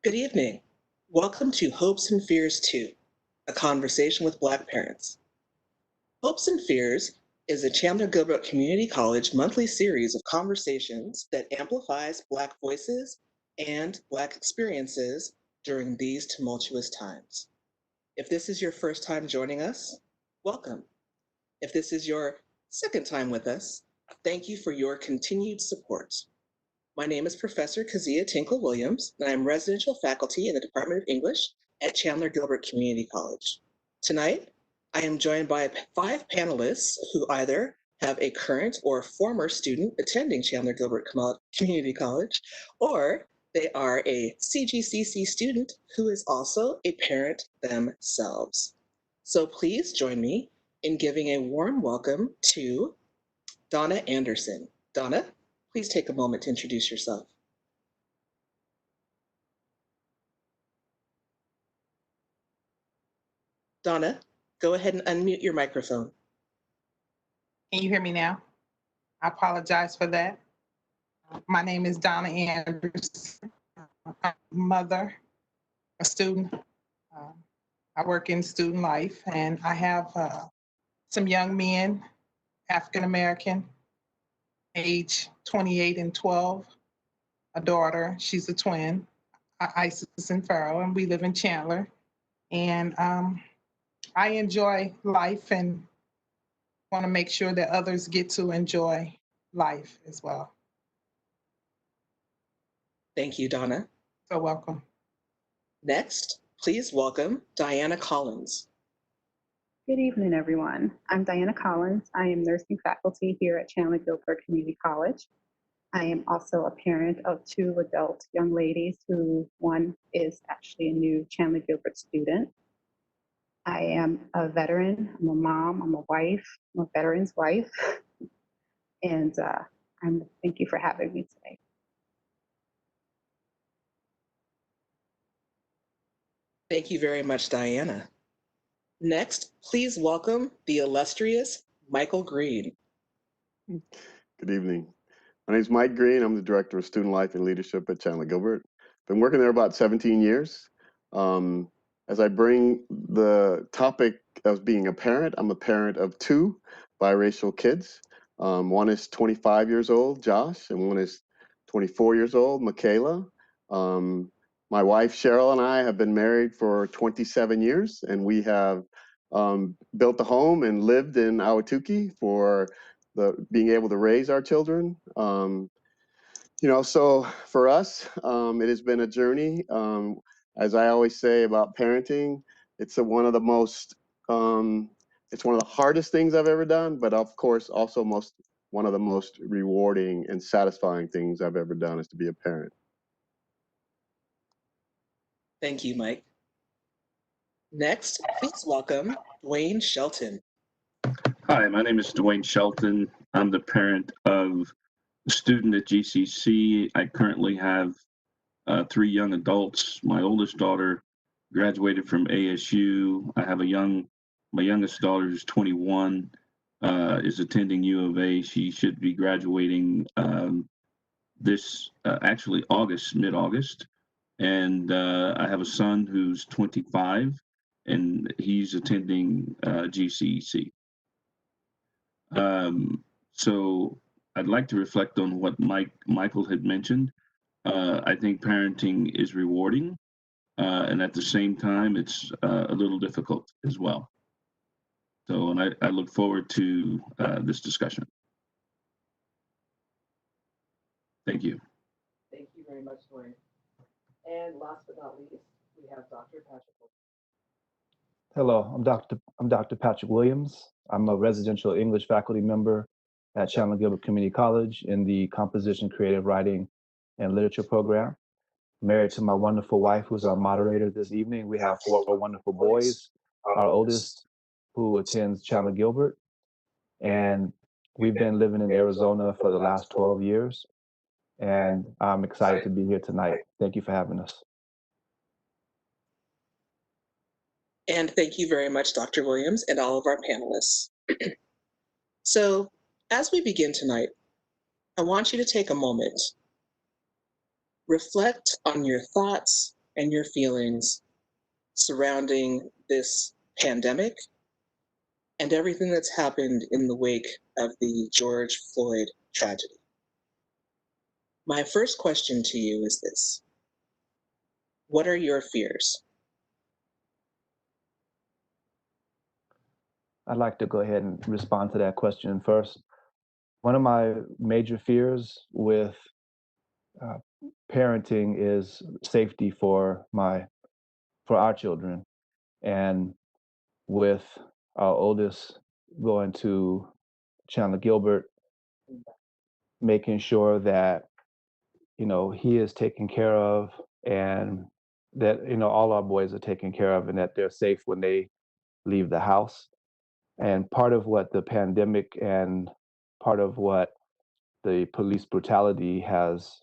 Good evening. Welcome to Hopes and Fears 2, a conversation with Black parents. Hopes and Fears is a Chandler-Gilbert Community College monthly series of conversations that amplifies Black voices and Black experiences during these tumultuous times. If this is your first time joining us, welcome. If this is your second time with us, thank you for your continued support. My name is Professor Keziah Tinkle-Williams, and I am residential faculty in the Department of English at Chandler-Gilbert Community College. Tonight, I am joined by 5 panelists who either have a current or former student attending Chandler-Gilbert Community College, or they are a CGCC student who is also a parent themselves. So please join me in giving a warm welcome to Donna Anderson. Donna, please take a moment to introduce yourself. Donna, go ahead and unmute your microphone. Can you hear me now? I apologize for that. My name is Donna Anderson. I'm a mother, a student. I work in student life, and I have some young men, African American, age 28 and 12, a daughter, she's a twin, Isis and Farrell, and we live in Chandler. And I enjoy life and want to make sure that others get to enjoy life as well. Thank you, Donna. So welcome. Next, please welcome Diana Collins. Good evening, everyone. I'm Diana Collins. I am nursing faculty here at Chandler-Gilbert Community College. I am also a parent of 2 adult young ladies who one is actually a new Chandler-Gilbert student. I am a veteran, I'm a mom, I'm a wife, I'm a veteran's wife. And thank you for having me today. Thank you very much, Diana. Next, please welcome the illustrious Michael Greene. Good evening. My name is Mike Greene. I'm the Director of Student Life and Leadership at Chandler-Gilbert. Been working there about 17 years. As I bring the topic of being a parent, I'm a parent of 2 biracial kids. One is 25 years old, Josh, and one is 24 years old, Michaela. My wife, Cheryl, and I have been married for 27 years, and we have built a home and lived in Ahwatukee for being able to raise our children. So for us, it has been a journey. As I always say about parenting, it's one of the hardest things I've ever done, but of course, also one of the most rewarding and satisfying things I've ever done is to be a parent. Thank you, Mike. Next, please welcome Dewayne Shelton. Hi, my name is Dewayne Shelton. I'm the parent of a student at GCC. I currently have 3 young adults. My oldest daughter graduated from ASU. I have my youngest daughter who's 21, is attending U of A. She should be graduating actually mid-August. And I have a son who's 25, and he's attending GCC. So I'd like to reflect on what Michael had mentioned. I think parenting is rewarding, and at the same time, it's a little difficult as well. So, and I look forward to this discussion. Thank you. Thank you very much, Dewayne. And last but not least, we have Dr. Patrick. Hello, I'm Dr. Patrick Williams. I'm a residential English faculty member at Chandler-Gilbert Community College in the Composition, Creative Writing, and Literature program. Married to my wonderful wife, who's our moderator this evening. We have 4 wonderful boys. Our oldest, who attends Chandler-Gilbert, and we've been living in Arizona for the last 12 years. And I'm excited to be here tonight. Thank you for having us. And thank you very much, Dr. Williams, and all of our panelists. So, as we begin tonight, I want you to take a moment, reflect on your thoughts, and your feelings surrounding this pandemic and everything that's happened in the wake of the George Floyd tragedy. My first question to you is this: what are your fears? I'd like to go ahead and respond to that question first. One of my major fears with parenting is safety for our children, and with our oldest going to Chandler-Gilbert, making sure that he is taken care of, and that all our boys are taken care of, and that they're safe when they leave the house. And part of what the pandemic and part of what the police brutality has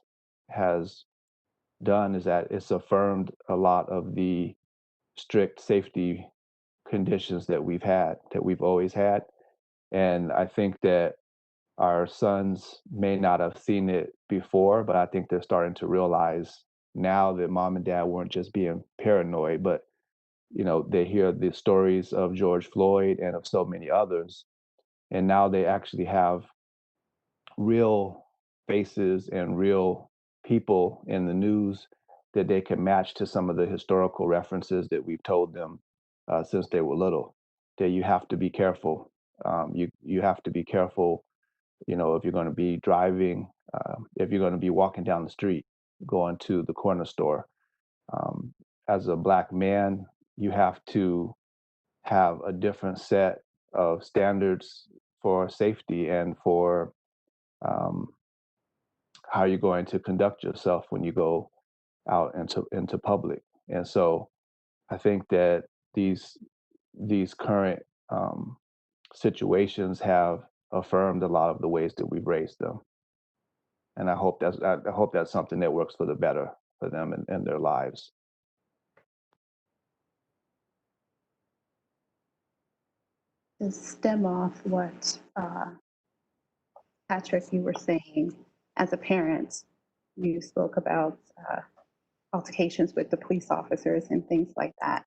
done is that it's affirmed a lot of the strict safety conditions that we've always had. And I think that our sons may not have seen it before, but I think they're starting to realize now that mom and dad weren't just being paranoid, but they hear the stories of George Floyd and of so many others, and now they actually have real faces and real people in the news that they can match to some of the historical references that we've told them since they were little. That you have to be careful. You have to be careful. If you're going to be driving, if you're going to be walking down the street, going to the corner store. As a Black man, you have to have a different set of standards for safety and for how you're going to conduct yourself when you go out into public. And so I think that these current situations have affirmed a lot of the ways that we've raised them. And I hope that's something that works for the better for them and their lives. To stem off what Patrick, you were saying, as a parent, you spoke about altercations with the police officers and things like that.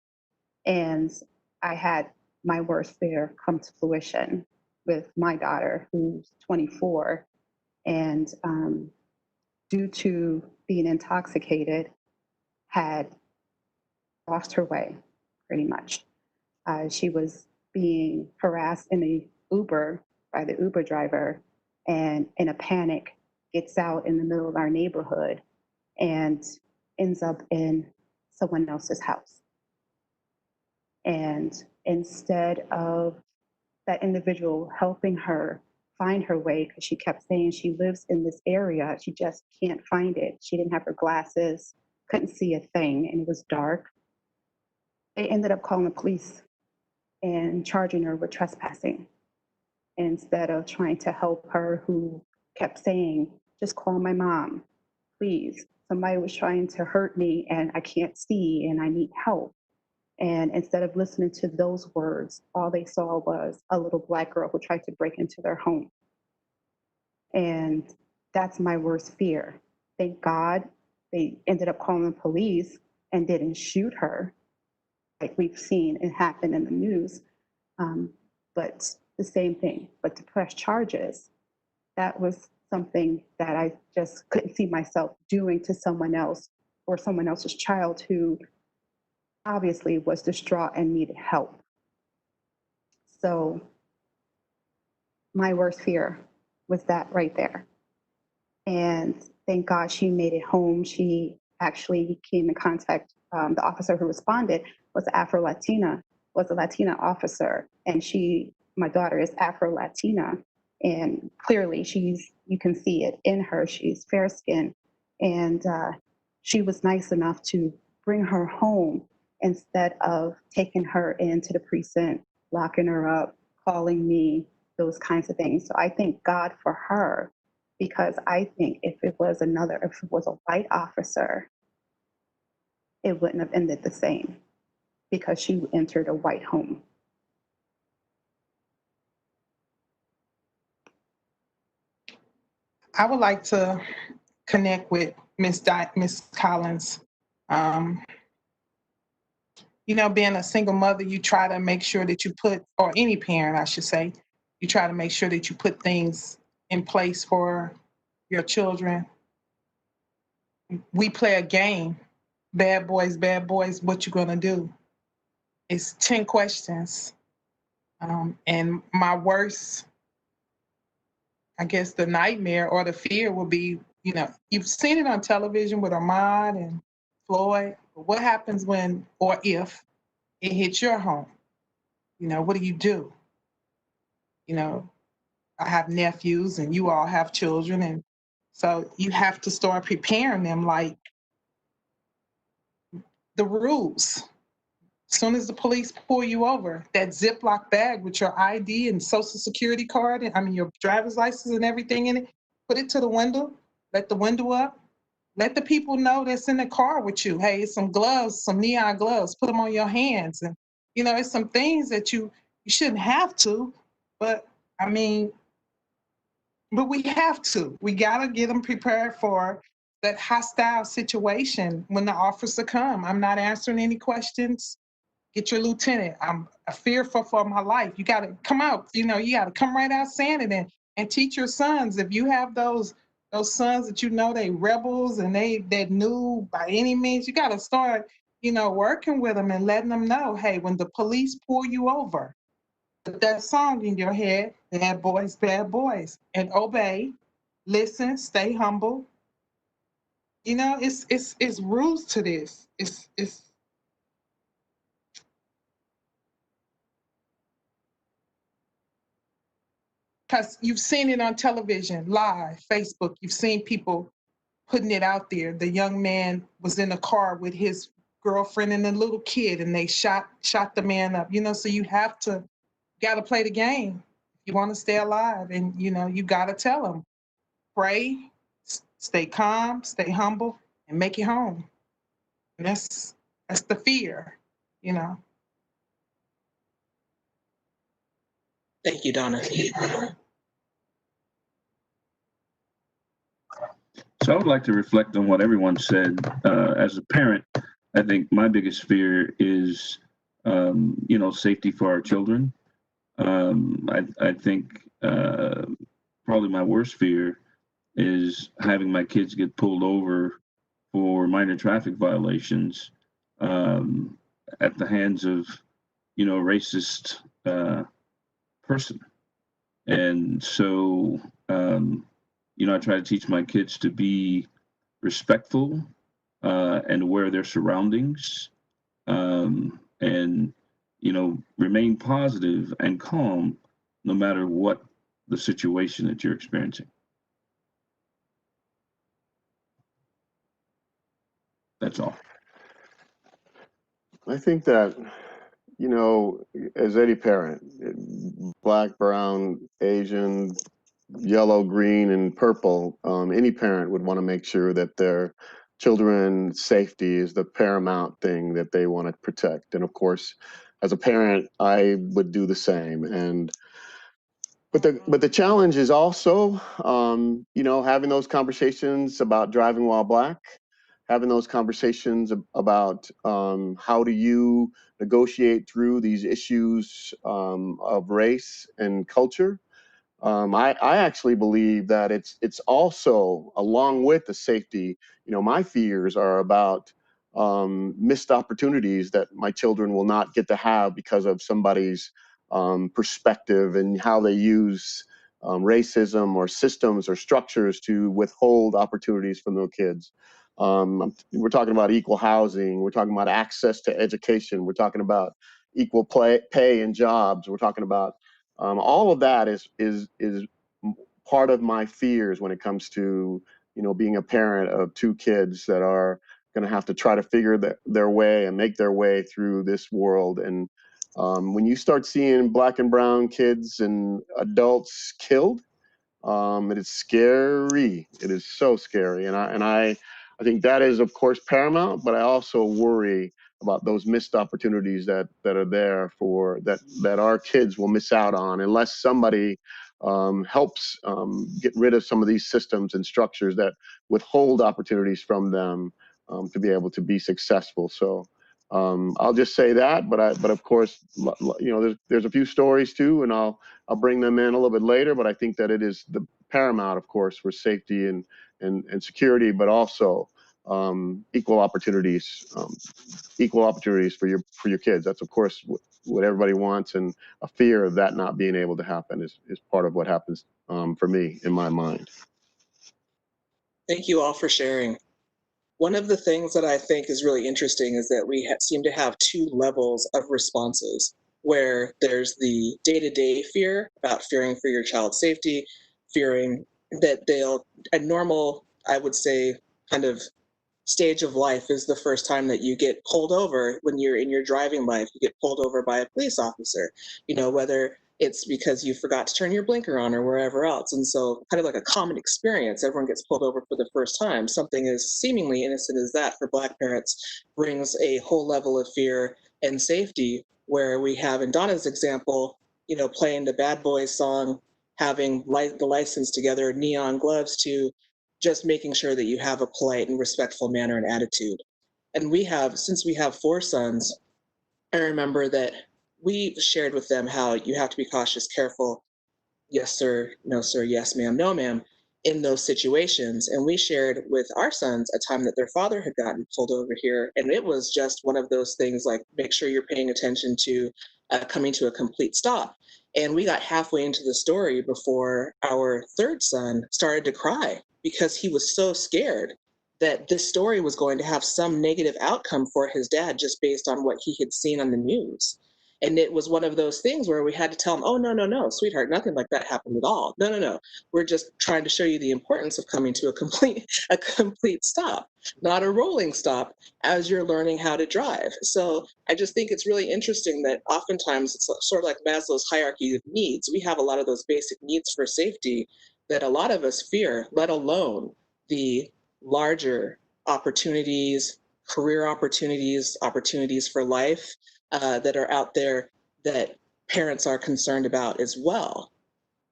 And I had my worst fear come to fruition with my daughter, who's 24, and due to being intoxicated, had lost her way, pretty much. She was being harassed in a Uber by the Uber driver, and in a panic gets out in the middle of our neighborhood and ends up in someone else's house. And instead of that individual helping her find her way, because she kept saying she lives in this area, she just can't find it. She didn't have her glasses, couldn't see a thing, and it was dark. They ended up calling the police and charging her with trespassing instead of trying to help her, who kept saying, just call my mom, please. Somebody was trying to hurt me and I can't see and I need help. And instead of listening to those words, all they saw was a little Black girl who tried to break into their home. And that's my worst fear. Thank God they ended up calling the police and didn't shoot her, like we've seen it happen in the news. But the same thing, but to press charges, that was something that I just couldn't see myself doing to someone else or someone else's child who obviously was distraught and needed help. So my worst fear was that right there. And thank God she made it home. She actually came in contact, the officer who responded was a Latina officer. And my daughter is Afro-Latina. And clearly you can see it in her. She's fair skinned. And she was nice enough to bring her home instead of taking her into the precinct, locking her up, calling me, those kinds of things. So I thank God for her, because I think if it was a white officer, it wouldn't have ended the same, because she entered a white home. I would like to connect with Miss Collins You know, being a single mother, you try to make sure that you put, or any parent, I should say, you try to make sure that you put things in place for your children. We play a game, bad boys, what you gonna do? It's 10 questions. And my worst, I guess the nightmare or the fear will be, you know, you've seen it on television with Ahmaud and Floyd. But what happens when, or if, it hits your home? You know, what do you do? You know, I have nephews and you all have children. And so you have to start preparing them like the rules. As soon as the police pull you over, that Ziploc bag with your ID and social security card, and I mean your driver's license and everything in it, put it to the window, let the window up, let the people know that's in the car with you. Hey, it's some gloves, some neon gloves, put them on your hands. And, you know, it's some things that you shouldn't have to, but I mean, but we have to. We gotta get them prepared for that hostile situation when the officer come. I'm not answering any questions. Get your lieutenant. I'm fearful for my life. You got to come out. You know, you got to come right out saying it and teach your sons. If you have those sons that you know they rebels and that new by any means, you got to start, you know, working with them and letting them know, hey, when the police pull you over, put that song in your head, bad boys, and obey, listen, stay humble. You know, it's rules to this. It's because you've seen it on television, live, Facebook. You've seen people putting it out there. The young man was in a car with his girlfriend and a little kid, and they shot the man up. You know, so you got to play the game. You want to stay alive, and you know, you got to tell them, pray, stay calm, stay humble, and make it home. And that's the fear, you know. Thank you, Donna. So I would like to reflect on what everyone said. As a parent, I think my biggest fear is, you know, safety for our children. I think probably my worst fear is having my kids get pulled over for minor traffic violations at the hands of, you know, a racist person. And so, you know, I try to teach my kids to be respectful and aware of their surroundings, and, you know, remain positive and calm no matter what the situation that you're experiencing. That's all. I think that, you know, as any parent, black, brown, Asian, yellow, green, and purple, any parent would want to make sure that their children's safety is the paramount thing that they want to protect. And of course, as a parent, I would do the same. And but the challenge is also, you know, having those conversations about driving while black, having those conversations about how do you negotiate through these issues of race and culture. I actually believe that it's also, along with the safety, you know, my fears are about missed opportunities that my children will not get to have because of somebody's perspective and how they use racism or systems or structures to withhold opportunities from their kids. We're talking about equal housing. We're talking about access to education. We're talking about equal pay and jobs. We're talking about all of that is part of my fears when it comes to, you know, being a parent of two kids that are going to have to try to figure their way and make their way through this world. And when you start seeing black and brown kids and adults killed, it is scary. It is so scary, and I think that is, of course, paramount. But I also worry about those missed opportunities that are there for that our kids will miss out on unless somebody helps get rid of some of these systems and structures that withhold opportunities from them to be able to be successful. So I'll just say that, but of course, there's a few stories too, and I'll bring them in a little bit later. But I think that it is the paramount, of course, for safety and security, but also equal opportunities for your kids. That's of course what everybody wants, and a fear of that not being able to happen is part of what happens for me in my mind. Thank you all for sharing. One of the things that I think is really interesting is that we seem to have two levels of responses, where there's the day-to-day fear about fearing for your child's safety, fearing that a normal, I would say, kind of stage of life is the first time that you get pulled over. When you're in your driving life, you get pulled over by a police officer, whether it's because you forgot to turn your blinker on or wherever else. And so kind of like a common experience, everyone gets pulled over for the first time. Something as seemingly innocent as that for Black parents brings a whole level of fear and safety, where we have in Donna's example, playing the Bad Boys song, having the license together, neon gloves, to just making sure that you have a polite and respectful manner and attitude. And since we have 4 sons, I remember that we shared with them how you have to be cautious, careful, yes, sir, no, sir, yes, ma'am, no, ma'am, in those situations. And we shared with our sons a time that their father had gotten pulled over here. And it was just one of those things like, make sure you're paying attention to coming to a complete stop. And we got halfway into the story before our 3rd son started to cry because he was so scared that this story was going to have some negative outcome for his dad just based on what he had seen on the news. And it was one of those things where we had to tell him, oh, no, sweetheart, nothing like that happened at all. No. We're just trying to show you the importance of coming to a complete stop, not a rolling stop, as you're learning how to drive. So I just think it's really interesting that oftentimes it's sort of like Maslow's hierarchy of needs. We have a lot of those basic needs for safety that a lot of us fear, let alone the larger opportunities, career opportunities for life that are out there that parents are concerned about as well.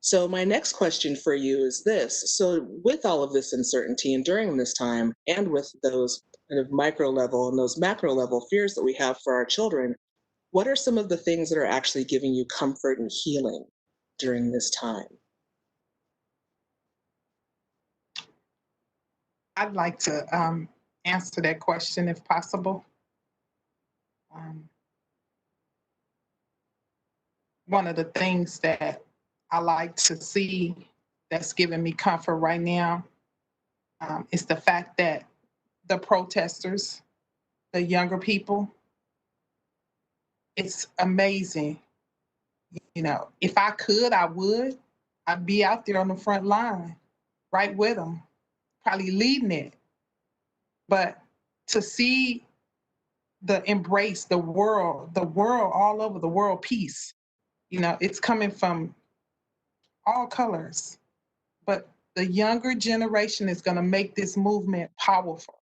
So my next question for you is this. So with all of this uncertainty and during this time, and with those kind of micro level and those macro level fears that we have for our children, what are some of the things that are actually giving you comfort and healing during this time? I'd like to answer that question if possible. One of the things that I like to see that's giving me comfort right now is the fact that the protesters, the younger people, it's amazing. If I could, I would. I'd be out there on the front line, right with them, probably leading it. But to see the embrace, the world all over the world peace, it's coming from all colors. But the younger generation is going to make this movement powerful.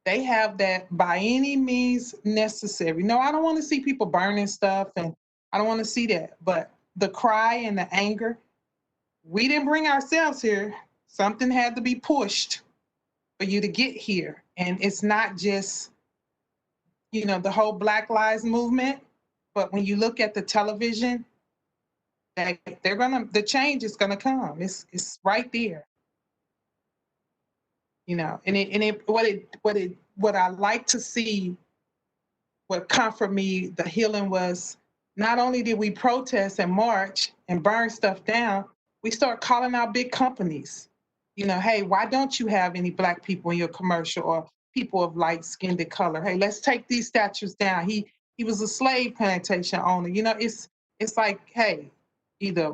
They have that by any means necessary. No, I don't want to see people burning stuff, and I don't want to see that. But the cry and the anger, we didn't bring ourselves here. Something had to be pushed for you to get here. And it's not just, the whole Black Lives Movement, but when you look at the television, the change is gonna come. It's right there. What I like to see, what comfort me, the healing was, not only did we protest and march and burn stuff down, we start calling out big companies. Hey, why don't you have any Black people in your commercial, or people of light-skinned color? Hey, let's take these statues down. He was a slave plantation owner. It's like, hey, either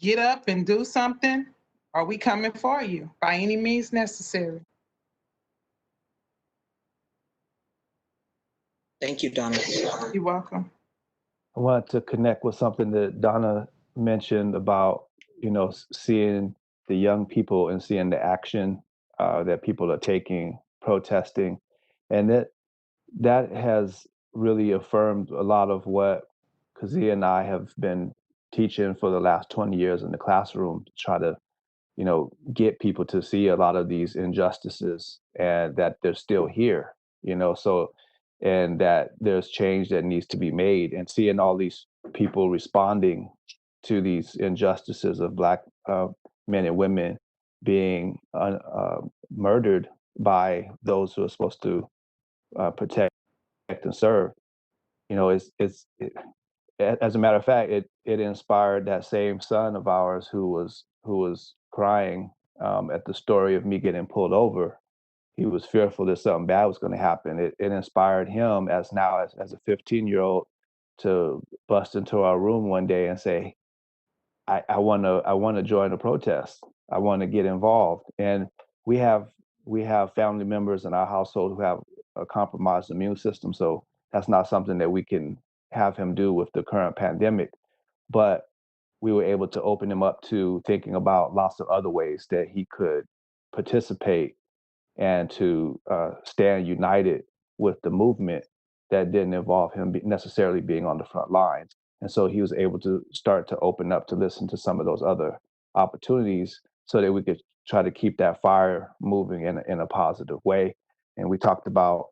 get up and do something, or we coming for you by any means necessary. Thank you, Donna. You're welcome. I wanted to connect with something that Donna mentioned about, seeing the young people and seeing the action that people are taking, protesting. And that has really affirmed a lot of what Keziah and I have been teaching for the last 20 years in the classroom, to try to, get people to see a lot of these injustices and that they're still here. you know, so, and that there's change that needs to be made, and seeing all these people responding to these injustices of Black men and women being murdered by those who are supposed to protect and serve. You know, as a matter of fact, it inspired that same son of ours who was crying at the story of me getting pulled over. He was fearful that something bad was going to happen. It inspired him as a 15-year-old to bust into our room one day and say, I want to join the protest. I want to get involved. And we have family members in our household who have a compromised immune system, so that's not something that we can have him do with the current pandemic. But we were able to open him up to thinking about lots of other ways that he could participate and to stand united with the movement that didn't involve him necessarily being on the front lines. And so he was able to start to open up to listen to some of those other opportunities so that we could try to keep that fire moving in a positive way. And we talked about,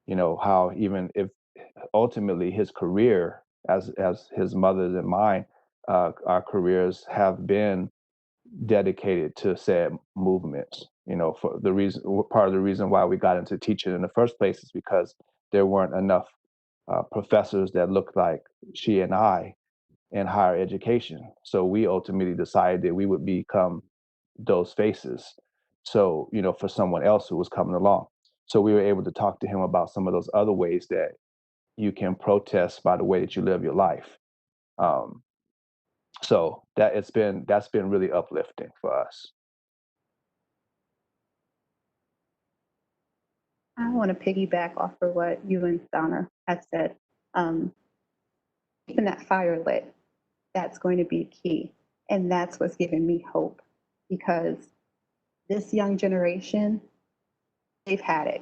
you know, how even if ultimately his career, as his mother's and mine, our careers have been dedicated to said movements. You know, for the reason, part of the reason why we got into teaching in the first place is because there weren't enough professors that looked like she and I in higher education. So we ultimately decided that we would become those faces. So, you know, for someone else who was coming along. So we were able to talk to him about some of those other ways that you can protest by the way that you live your life. So that's been really uplifting for us. I want to piggyback off of what you and Donna had said. Keeping that fire lit, that's going to be key. And that's what's giving me hope, because this young generation, they've had it.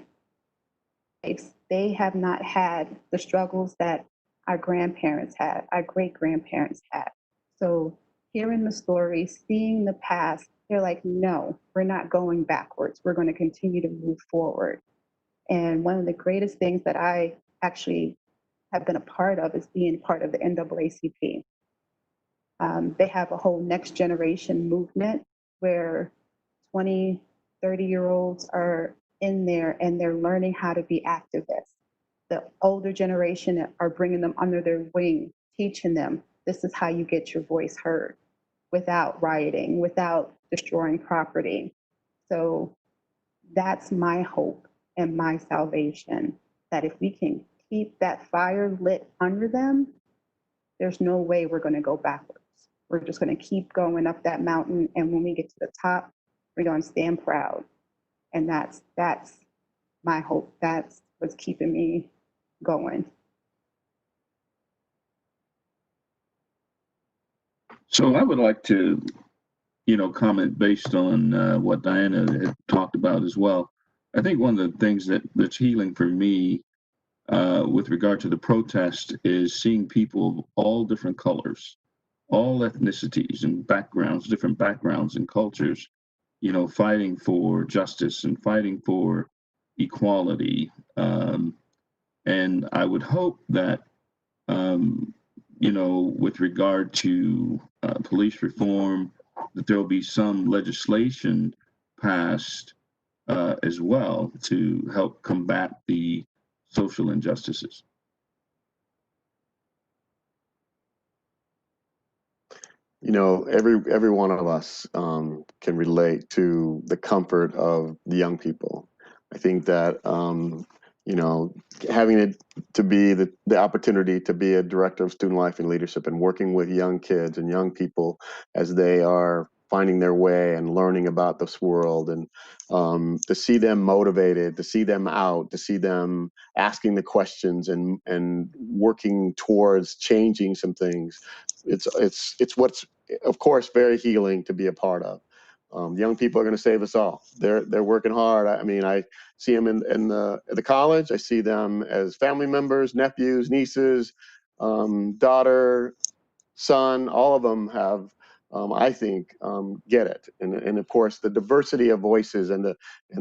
They have not had the struggles that our grandparents had, our great-grandparents had. So hearing the stories, seeing the past, they're like, no, we're not going backwards. We're going to continue to move forward. And one of the greatest things that I actually have been a part of is being part of the NAACP. They have a whole next generation movement where 20, 30-year-olds are in there and they're learning how to be activists. The older generation are bringing them under their wing, teaching them this is how you get your voice heard without rioting, without destroying property. So that's my hope and my salvation, that if we can keep that fire lit under them, there's no way we're going to go backwards. We're just going to keep going up that mountain, and when we get to the top, we're going to stand proud. And that's my hope. That's what's keeping me going. So I would like to, you know, comment based on what Diana had talked about as well. I think one of the things that's healing for me with regard to the protest is seeing people of all different colors, all ethnicities and backgrounds, different backgrounds and cultures, you know, fighting for justice and fighting for equality. And I would hope that, you know, with regard to police reform, that there'll be some legislation passed as well to help combat the social injustices. You know, every one of us can relate to the comfort of the young people. I think that you know, having it to be the opportunity to be a director of student life and leadership and working with young kids and young people as they are finding their way and learning about this world, and to see them motivated, to see them out, to see them asking the questions and working towards changing some things. It's what's, of course, very healing to be a part of. Young people are going to save us all. They're working hard. I mean, I see them in the college. I see them as family members, nephews, nieces, daughter, son. All of them have, I think, get it. And of course, the diversity of voices and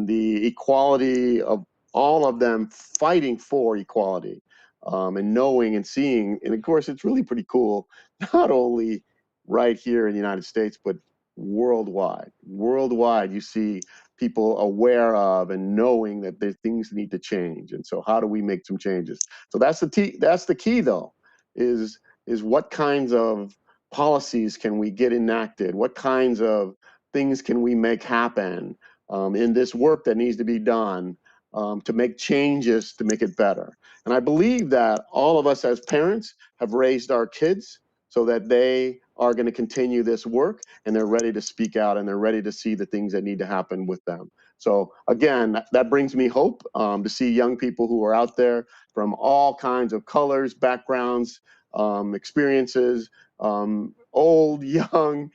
the equality of all of them fighting for equality, and knowing and seeing. And of course, it's really pretty cool, not only right here in the United States, but worldwide. Worldwide, you see people aware of and knowing that there's things need to change. And so how do we make some changes? So that's the key though, is what kinds of policies can we get enacted? What kinds of things can we make happen in this work that needs to be done to make changes to make it better? And I believe that all of us as parents have raised our kids so that they are going to continue this work, and they're ready to speak out, and they're ready to see the things that need to happen with them. So again, that brings me hope to see young people who are out there from all kinds of colors, backgrounds, experiences, old, young,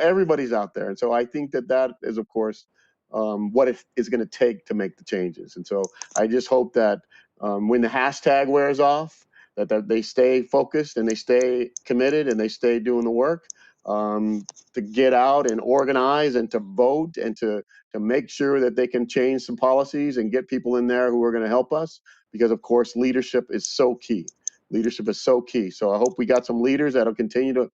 everybody's out there. And so I think that that is, of course, what it is going to take to make the changes. And so I just hope that when the hashtag wears off, that they stay focused and they stay committed and they stay doing the work to get out and organize and to vote and to make sure that they can change some policies and get people in there who are going to help us, because of course leadership is so key. Leadership is so key. So I hope we got some leaders that'll continue to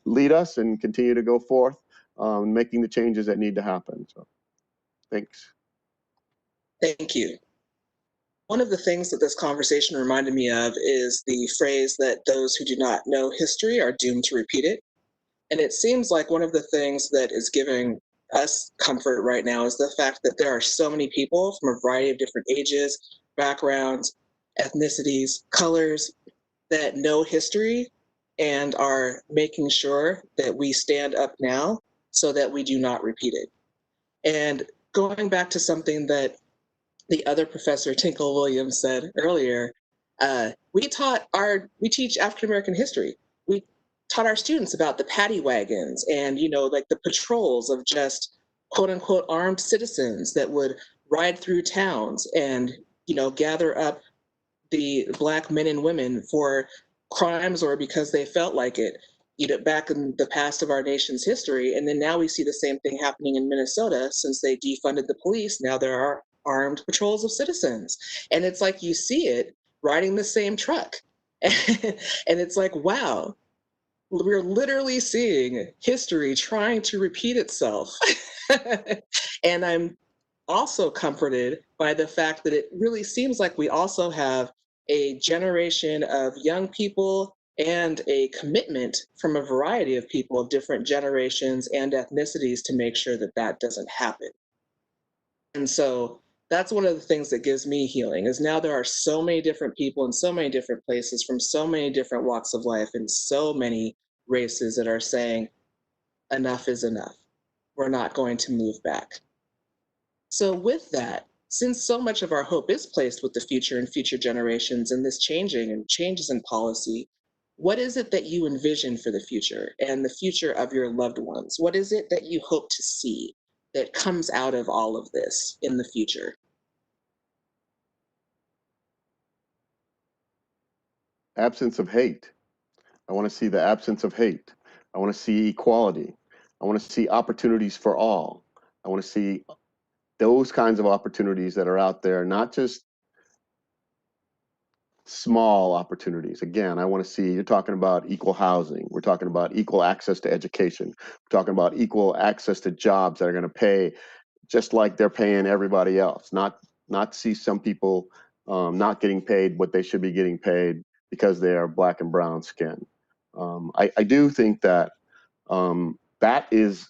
lead us and continue to go forth making the changes that need to happen. So thanks. Thank you. One of the things that this conversation reminded me of is the phrase that those who do not know history are doomed to repeat it. And it seems like one of the things that is giving us comfort right now is the fact that there are so many people from a variety of different ages, backgrounds, ethnicities, colors that know history and are making sure that we stand up now so that we do not repeat it. And going back to something that the other professor, Tinkle-Williams, said earlier, we teach African-American history. We taught our students about the paddy wagons and, like the patrols of just quote unquote armed citizens that would ride through towns and, gather up the Black men and women for crimes or because they felt like it, back in the past of our nation's history. And then now we see the same thing happening in Minnesota. Since they defunded the police, now there are armed patrols of citizens. And it's like you see it riding the same truck. And it's like, wow, we're literally seeing history trying to repeat itself. And I'm also comforted by the fact that it really seems like we also have a generation of young people and a commitment from a variety of people of different generations and ethnicities to make sure that that doesn't happen. And so that's one of the things that gives me healing, is now there are so many different people in so many different places from so many different walks of life and so many races that are saying, enough is enough. We're not going to move back. So with that, since so much of our hope is placed with the future and future generations and this changing and changes in policy, what is it that you envision for the future and the future of your loved ones? What is it that you hope to see that comes out of all of this in the future? Absence of hate. I want to see the absence of hate. I want to see equality. I want to see opportunities for all. I want to see those kinds of opportunities that are out there, not just small opportunities. Again, I want to see, you're talking about equal housing. We're talking about equal access to education. We're talking about equal access to jobs that are going to pay just like they're paying everybody else. Not see some people not getting paid what they should be getting paid because they are Black and brown skin. I do think that that is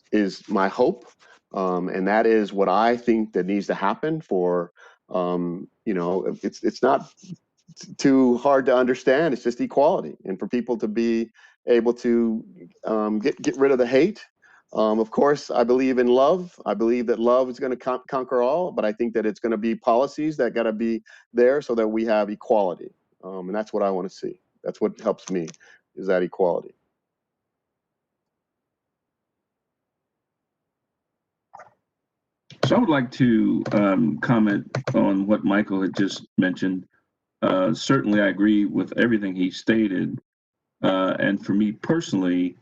my hope, and that is what I think that needs to happen for, it's not too hard to understand. It's just equality, and for people to be able to get rid of the hate. Of course, I believe in love. I believe that love is going to conquer all, but I think that it's going to be policies that got to be there so that we have equality, and that's what I want to see. That's what helps me, is that equality. So I would like to comment on what Michael had just mentioned. Certainly, I agree with everything he stated. And for me personally,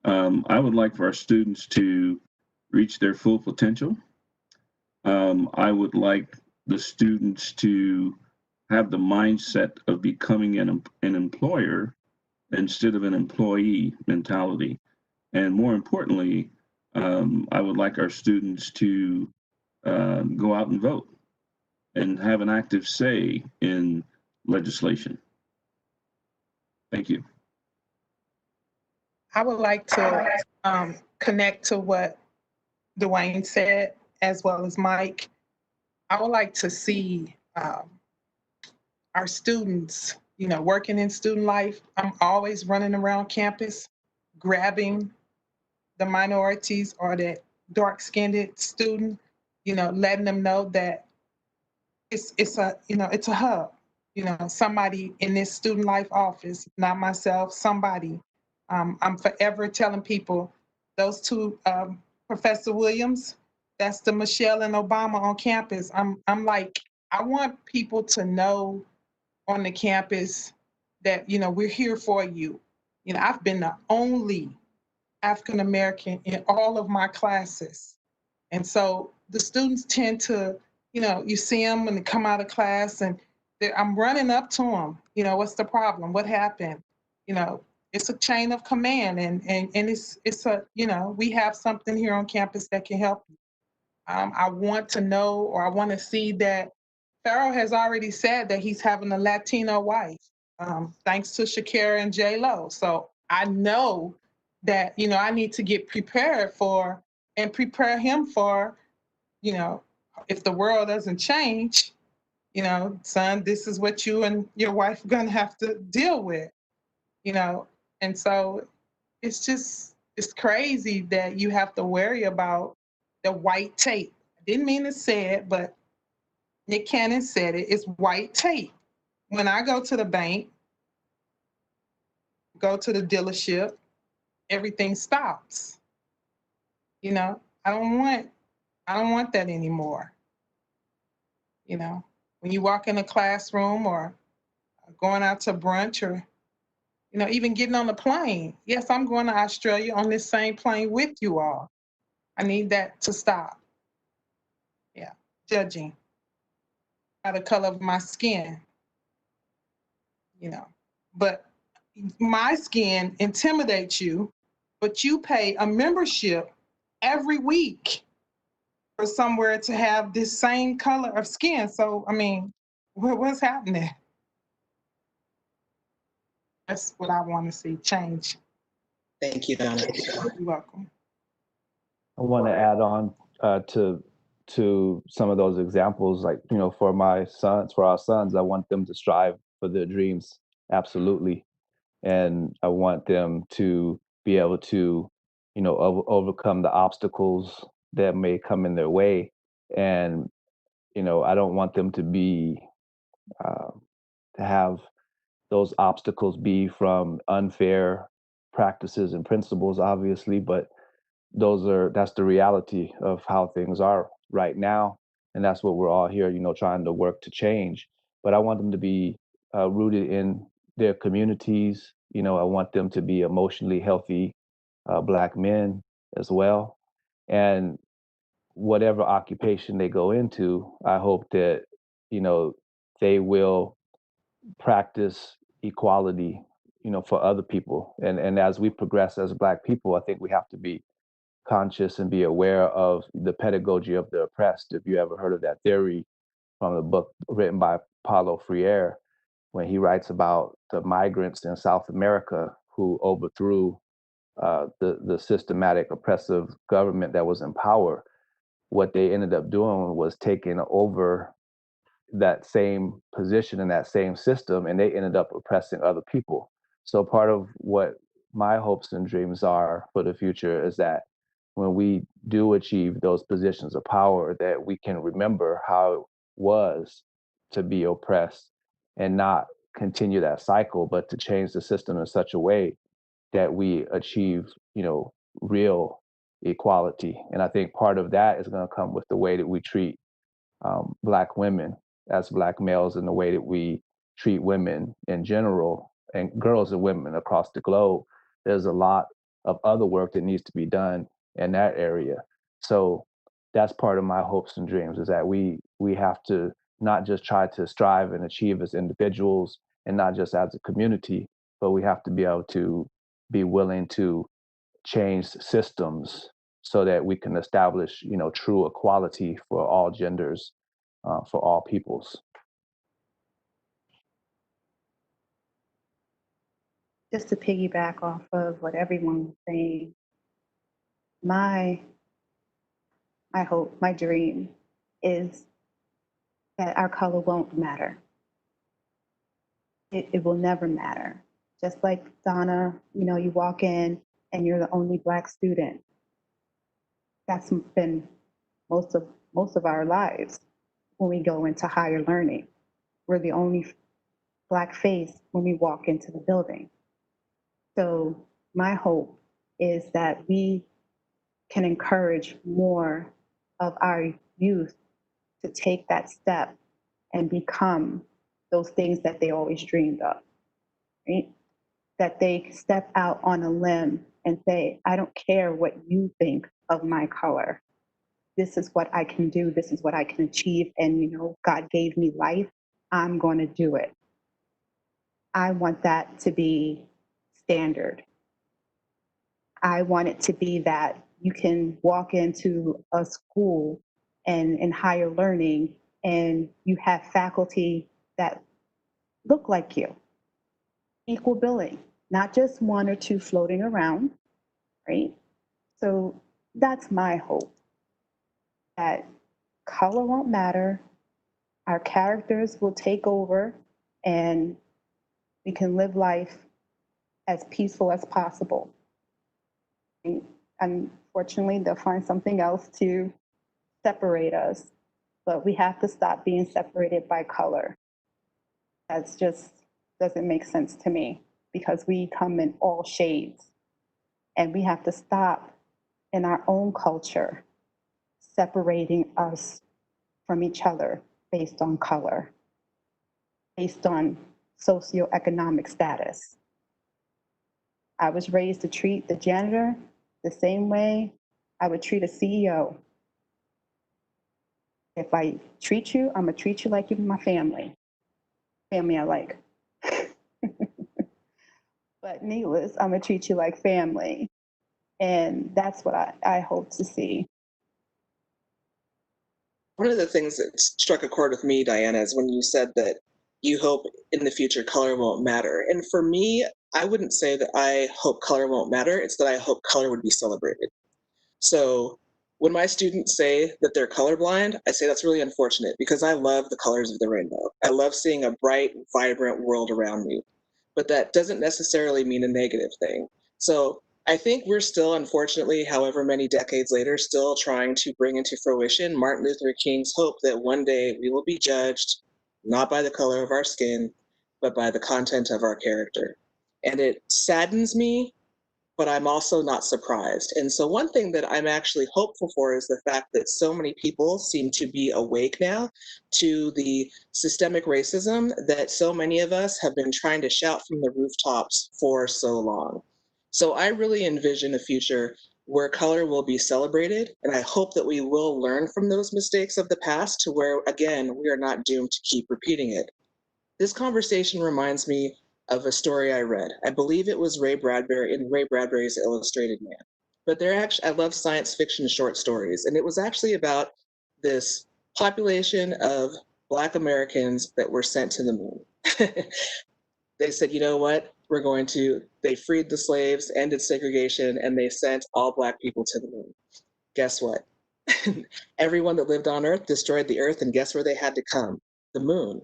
I would like for our students to reach their full potential. I would like the students to have the mindset of becoming an employer instead of an employee mentality. And more importantly, I would like our students to go out and vote and have an active say in legislation. Thank you. I would like to connect to what Dewayne said, as well as Mike. I would like to see our students, working in student life. I'm always running around campus, grabbing the minorities or that dark-skinned student, letting them know that it's a hub. Somebody in this student life office, not myself, somebody. I'm forever telling people those two, Professor Williams, that's the Michelle and Obama on campus. I'm like, I want people to know on the campus that, we're here for you. I've been the only African American in all of my classes. And so the students tend to, you see them when they come out of class and I'm running up to them, what's the problem? What happened? It's a chain of command and it's a, we have something here on campus that can help you. I want to know, or I want to see that Pharaoh has already said that he's having a Latino wife, thanks to Shakira and J-Lo. So I know that, I need to get prepared for and prepare him for, if the world doesn't change, son, this is what you and your wife are going to have to deal with, And so it's crazy that you have to worry about the white tape. I didn't mean to say it, but Nick Cannon said it. It's white tape. When I go to the bank, go to the dealership, everything stops. I don't want that anymore. When you walk in a classroom or going out to brunch or, even getting on the plane. Yes, I'm going to Australia on this same plane with you all. I need that to stop. Yeah, judging by the color of my skin, But my skin intimidates you, but you pay a membership every week for somewhere to have this same color of skin. So, what's happening? That's what I want to see change. Thank you, Donna. You're welcome. I want to add on to some of those examples, like, for our sons, I want them to strive for their dreams, absolutely. And I want them to be able to, overcome the obstacles that may come in their way. And, I don't want them to to have those obstacles be from unfair practices and principles, obviously, but that's the reality of how things are right now. And that's what we're all here, trying to work to change. But I want them to be rooted in their communities. I want them to be emotionally healthy Black men as well. And whatever occupation they go into, I hope that, they will practice equality, for other people. And as we progress as Black people, I think we have to be conscious and be aware of the pedagogy of the oppressed. If you ever heard of that theory from the book written by Paulo Freire, when he writes about the migrants in South America who overthrew the systematic oppressive government that was in power, what they ended up doing was taking over that same position in that same system, and they ended up oppressing other people. So part of what my hopes and dreams are for the future is that when we do achieve those positions of power, that we can remember how it was to be oppressed and not continue that cycle, but to change the system in such a way that we achieve, real equality. And I think part of that is going to come with the way that we treat Black women as Black males, and the way that we treat women in general, and girls and women across the globe. There's a lot of other work that needs to be done in that area. So that's part of my hopes and dreams, is that we have to not just try to strive and achieve as individuals and not just as a community, but we have to be able to be willing to change systems so that we can establish, true equality for all genders, for all peoples. Just to piggyback off of what everyone was saying, my hope, my dream is that our color won't matter. It will never matter. Just like Donna, you walk in and you're the only Black student. That's been most of our lives when we go into higher learning. We're the only Black face when we walk into the building. So my hope is that we can encourage more of our youth to take that step and become those things that they always dreamed of, right? That they step out on a limb and say, I don't care what you think of my color. This is what I can do. This is what I can achieve. And, God gave me life. I'm going to do it. I want that to be standard. I want it to be that you can walk into a school and in higher learning and you have faculty that look like you. Equal billing, not just one or two floating around, right? So that's my hope, that color won't matter, our characters will take over, and we can live life as peaceful as possible. And unfortunately, they'll find something else to separate us, but we have to stop being separated by color. That's just doesn't make sense to me, because we come in all shades, and we have to stop in our own culture separating us from each other based on color, based on socioeconomic status. I was raised to treat the janitor the same way I would treat a CEO. If I treat you, I'm gonna treat you like you're my family I like. But needless, I'm gonna treat you like family. And that's what I hope to see. One of the things that struck a chord with me, Diana, is when you said that you hope in the future color won't matter. And for me, I wouldn't say that I hope color won't matter. It's that I hope color would be celebrated. So when my students say that they're colorblind, I say that's really unfortunate, because I love the colors of the rainbow. I love seeing a bright, vibrant world around me. But that doesn't necessarily mean a negative thing. So I think we're still, unfortunately, however many decades later, still trying to bring into fruition Martin Luther King's hope that one day we will be judged not by the color of our skin, but by the content of our character. And it saddens me, but I'm also not surprised. And so one thing that I'm actually hopeful for is the fact that so many people seem to be awake now to the systemic racism that so many of us have been trying to shout from the rooftops for so long. So I really envision a future where color will be celebrated, and I hope that we will learn from those mistakes of the past to where, again, we are not doomed to keep repeating it. This conversation reminds me of a story I read. I believe it was Ray Bradbury in Ray Bradbury's Illustrated Man. But I love science fiction short stories, and it was actually about this population of Black Americans that were sent to the moon. They said, you know what, they freed the slaves, ended segregation, and they sent all Black people to the moon. Guess what? Everyone that lived on Earth destroyed the Earth, and guess where they had to come? The moon.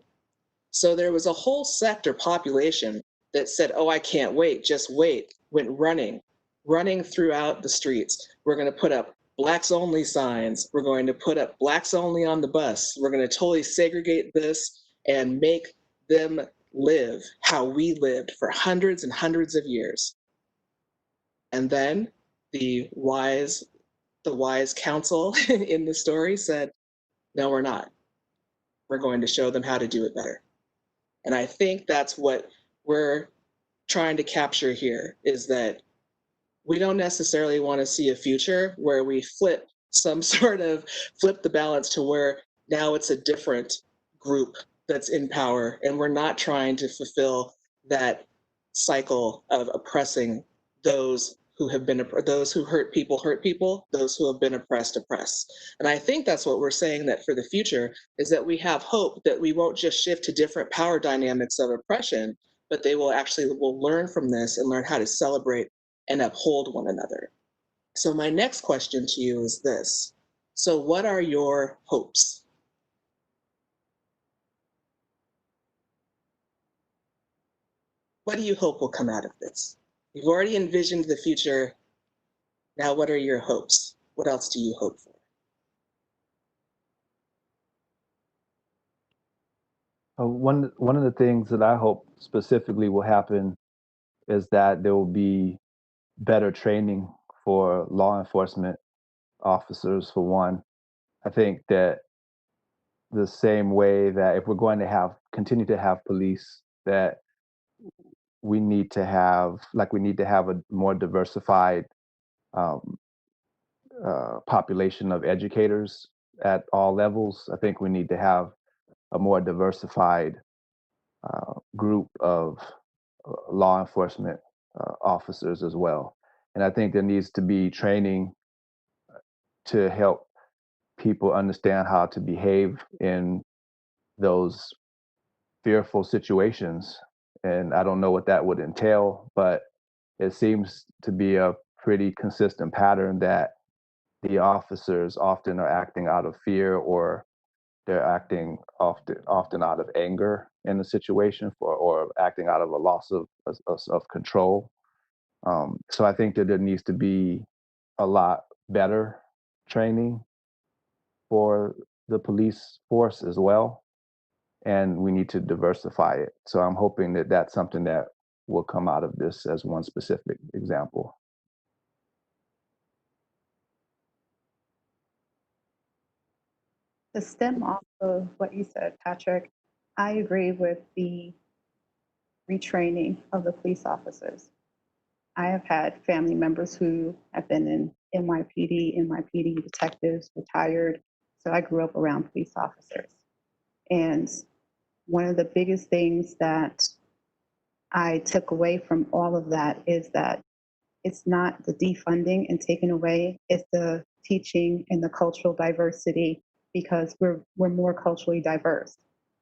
So there was a whole sector population that said, oh, I can't wait, just wait, went running throughout the streets. We're going to put up Blacks only signs. We're going to put up Blacks only on the bus. We're going to totally segregate this and make them live how we lived for hundreds and hundreds of years. And then the wise counsel in the story said, no, we're not. We're going to show them how to do it better. And I think that's what we're trying to capture here, is that we don't necessarily want to see a future where we flip the balance to where now it's a different group that's in power, and we're not trying to fulfill that cycle of oppressing those who have been, those who hurt people, those who have been oppressed. And I think that's what we're saying, that for the future is that we have hope that we won't just shift to different power dynamics of oppression, but they will actually will learn from this and learn how to celebrate and uphold one another. So my next question to you is this. So what are your hopes? What do you hope will come out of this? You've already envisioned the future. Now, what are your hopes? What else do you hope for? One of the things that I hope specifically will happen is that there will be better training for law enforcement officers, for one. I think that the same way that if we're going to continue to have police, that we need to have a more diversified population of educators at all levels. I think we need to have a more diversified group of law enforcement officers as well. And I think there needs to be training to help people understand how to behave in those fearful situations. And I don't know what that would entail, but it seems to be a pretty consistent pattern that the officers often are acting out of fear, or they're acting often out of anger in the situation, or acting out of a loss of control. So I think that there needs to be a lot better training for the police force as well, and we need to diversify it. So I'm hoping that that's something that will come out of this as one specific example. To stem off of what you said, Patrick, I agree with the retraining of the police officers. I have had family members who have been in NYPD detectives, retired. So I grew up around police officers. And one of the biggest things that I took away from all of that is that it's not the defunding and taking away, it's the teaching and the cultural diversity, because we're more culturally diverse.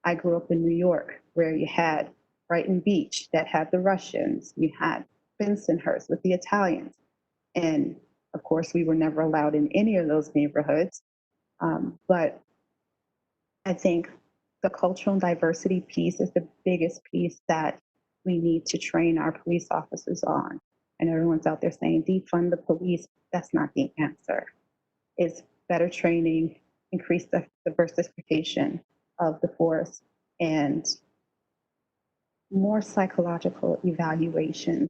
I grew up in New York, where you had Brighton Beach that had the Russians, you had Bensonhurst with the Italians. And of course, we were never allowed in any of those neighborhoods. But I think the cultural diversity piece is the biggest piece that we need to train our police officers on. And everyone's out there saying defund the police. That's not the answer. It's better training, increase the diversification of the force, and more psychological evaluations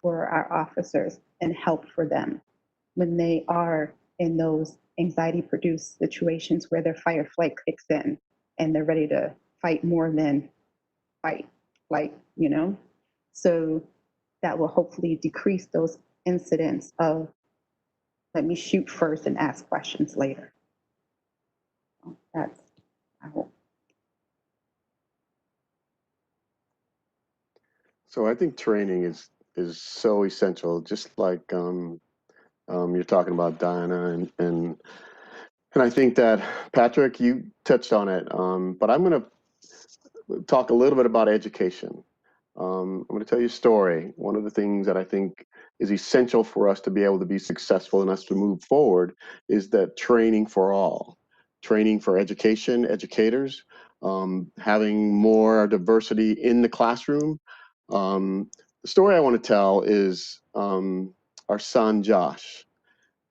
for our officers and help for them when they are in those anxiety-produced situations where their fight or flight kicks in and they're ready to fight more than fight, So that will hopefully decrease those incidents of let me shoot first and ask questions later. That's, I hope. So I think training is so essential, just like you're talking about, Donna, and I think that, Patrick, you touched on it, but I'm going to talk a little bit about education. I'm going to tell you a story. One of the things that I think is essential for us to be able to be successful and us to move forward is that training for all, training for education, educators, having more diversity in the classroom. The story I want to tell is our son, Josh.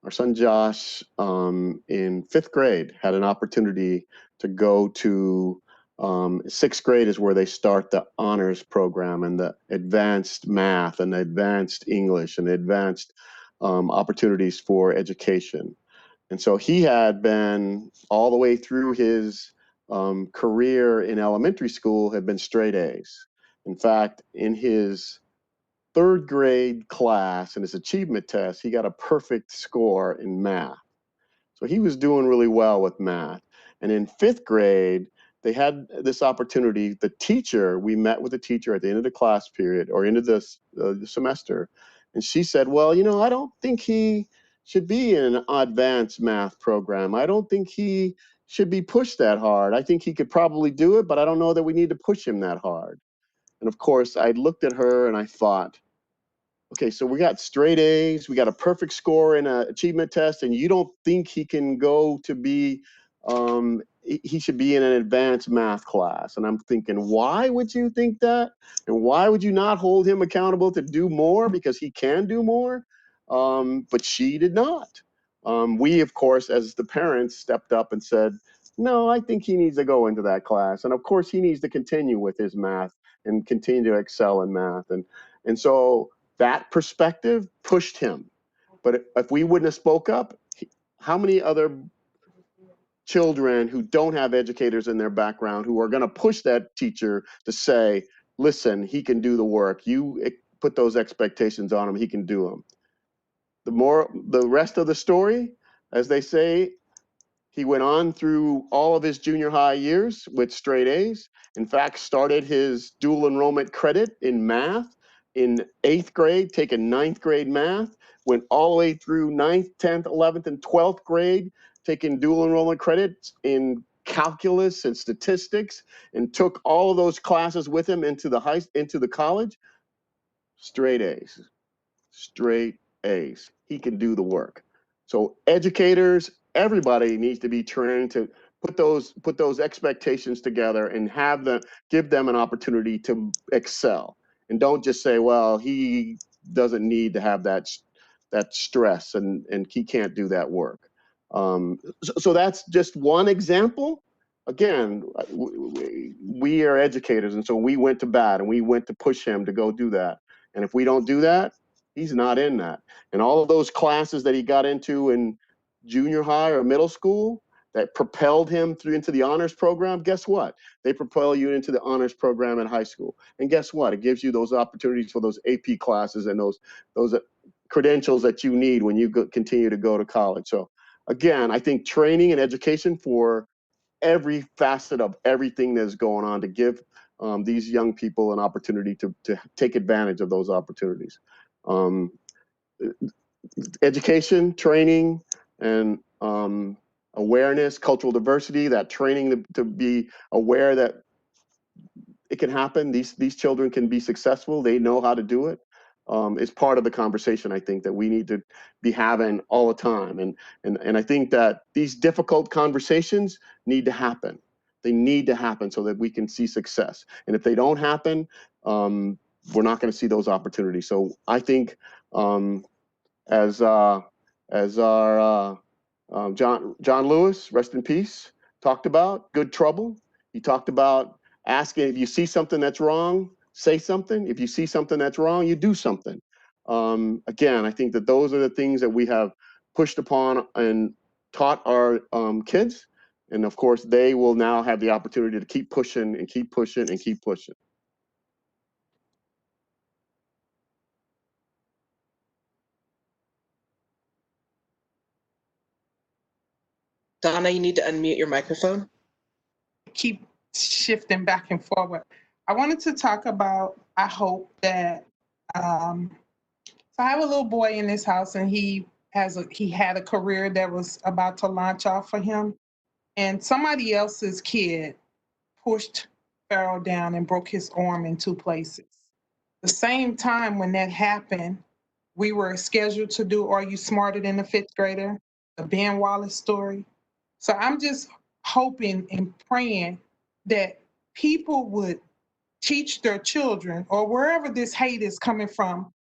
Our son Josh, in 5th grade, had an opportunity to go to 6th grade is where they start the honors program and the advanced math and the advanced English and the advanced opportunities for education. And so he had been all the way through his career in elementary school had been straight A's. In fact, in his 3rd grade class and his achievement test, he got a perfect score in math. So he was doing really well with math. And in 5th grade, they had this opportunity. The teacher, we met with the teacher at the end of the class period or end of the semester, and she said, well, you know, I don't think he should be in an advanced math program. I don't think he should be pushed that hard. I think he could probably do it, but I don't know that we need to push him that hard. And of course, I looked at her and I thought, okay, so we got straight A's, we got a perfect score in an achievement test, and you don't think he can go to be, he should be in an advanced math class. And I'm thinking, why would you think that? And why would you not hold him accountable to do more because he can do more? But she did not. We, of course, as the parents, stepped up and said, no, I think he needs to go into that class. And of course, he needs to continue with his math and continue to excel in math. And so that perspective pushed him. But if we wouldn't have spoke up, how many other children who don't have educators in their background who are going to push that teacher to say, listen, he can do the work. You put those expectations on him, he can do them. The rest of the story, as they say, he went on through all of his junior high years with straight A's. In fact, started his dual enrollment credit in math in 8th grade, taking 9th grade math, went all the way through 9th, 10th, 11th, and 12th grade, taking dual enrollment credits in calculus and statistics, and took all of those classes with him into the college. Straight A's, straight A's. He can do the work. So educators, everybody needs to be trained to put those expectations together and give them an opportunity to excel. And don't just say, well, he doesn't need to have that stress and he can't do that work. So that's just one example. Again, we are educators, and so we went to bat and we went to push him to go do that. And if we don't do that, he's not in that. And all of those classes that he got into in junior high or middle school that propelled him through into the honors program, guess what? They propel you into the honors program in high school. And guess what? It gives you those opportunities for those AP classes and those credentials that you need when you continue to go to college. So again, I think training and education for every facet of everything that's going on to give these young people an opportunity to take advantage of those opportunities. Education, training, and awareness, cultural diversity, that training to be aware that it can happen. These children can be successful. They know how to do it. Is part of the conversation, I think, that we need to be having all the time. And I think that these difficult conversations need to happen. They need to happen so that we can see success. And if they don't happen, we're not going to see those opportunities. So I think as our John Lewis, rest in peace, talked about, good trouble. He talked about asking, if you see something that's wrong, say something. If you see something that's wrong, you do something. Again, I think that those are the things that we have pushed upon and taught our kids. And of course, they will now have the opportunity to keep pushing and keep pushing and keep pushing. Donna, you need to unmute your microphone. Keep shifting back and forward. I wanted to talk about, I hope that, so I have a little boy in this house and he had a career that was about to launch off for him. And somebody else's kid pushed Farrell down and broke his arm in 2 places. The same time when that happened, we were scheduled to do Are You Smarter Than a 5th Grader? The Ben Wallace story. So I'm just hoping and praying that people would teach their children, or wherever this hate is coming from.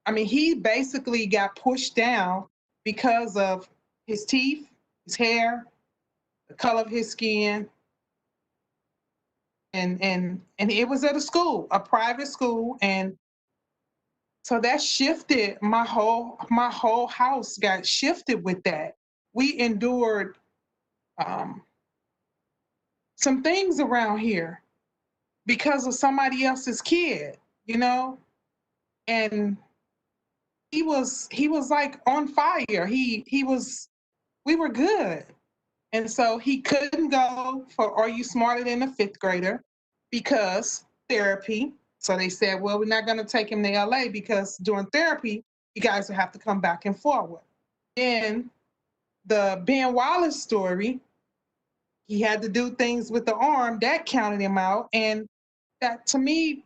I mean, he basically got pushed down because of his teeth, his hair, the color of his skin. And it was at a school, a private school. And so that shifted my whole house got shifted with that. We endured some things around here because of somebody else's kid, you know? And he was like on fire. We were good. And so he couldn't go for Are You Smarter Than a Fifth Grader because therapy. So they said, well, we're not going to take him to LA because during therapy, you guys will have to come back and forward. Then the Ben Wallace story, he had to do things with the arm, that counted him out. And that, to me,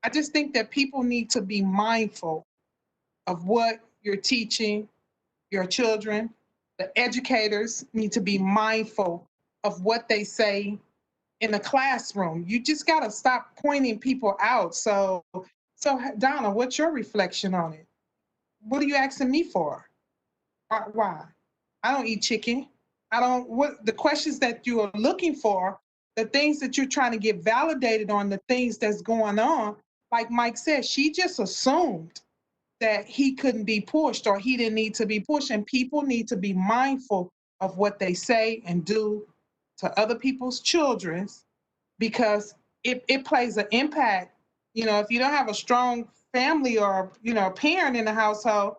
I just think that people need to be mindful of what you're teaching your children. The educators need to be mindful of what they say in the classroom. You just got to stop pointing people out. So Donna, what's your reflection on it? What are you asking me for? Why? I don't eat chicken. I don't, what the questions that you are looking for, the things that you're trying to get validated on, the things that's going on, like Mike said, she just assumed that he couldn't be pushed or he didn't need to be pushed. And people need to be mindful of what they say and do to other people's children because it plays an impact. You know, if you don't have a strong family or, you know, a parent in the household,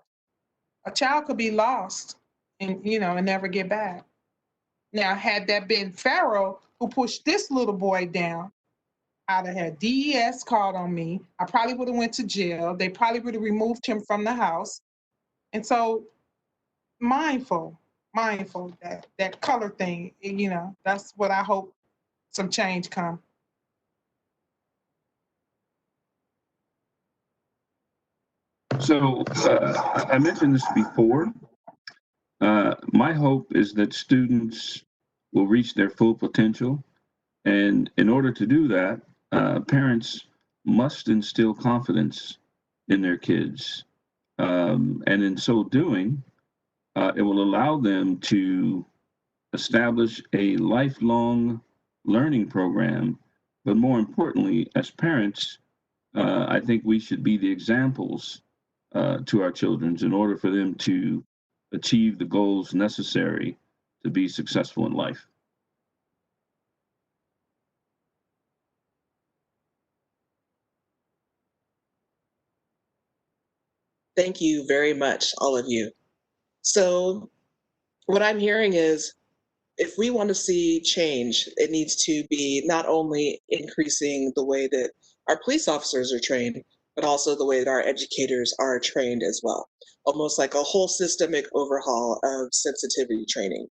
a child could be lost and, you know, and never get back. Now, had that been Pharaoh who pushed this little boy down, I'd have had DES called on me. I probably would have went to jail. They probably would have removed him from the house. And so mindful that color thing, you know, that's what I hope some change come. So I mentioned this before. My hope is that students will reach their full potential. And in order to do that, parents must instill confidence in their kids. And in so doing, it will allow them to establish a lifelong learning program. But more importantly, as parents, I think we should be the examples to our children in order for them to achieve the goals necessary to be successful in life. Thank you very much, all of you. So what I'm hearing is if we want to see change, it needs to be not only increasing the way that our police officers are trained, but also the way that our educators are trained as well. Almost like a whole systemic overhaul of sensitivity training.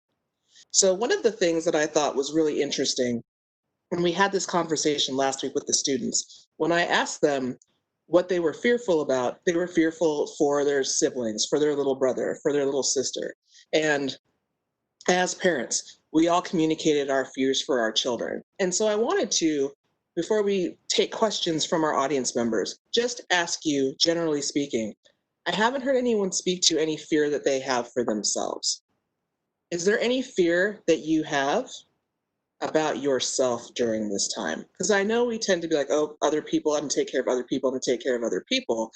So one of the things that I thought was really interesting when we had this conversation last week with the students, when I asked them what they were fearful about, they were fearful for their siblings, for their little brother, for their little sister. And as parents, we all communicated our fears for our children. And so I wanted to, before we take questions from our audience members, just ask you, generally speaking, I haven't heard anyone speak to any fear that they have for themselves. Is there any fear that you have about yourself during this time? Because I know we tend to be like, oh, other people, I'm gonna take care of other people, I'm gonna take care of other people.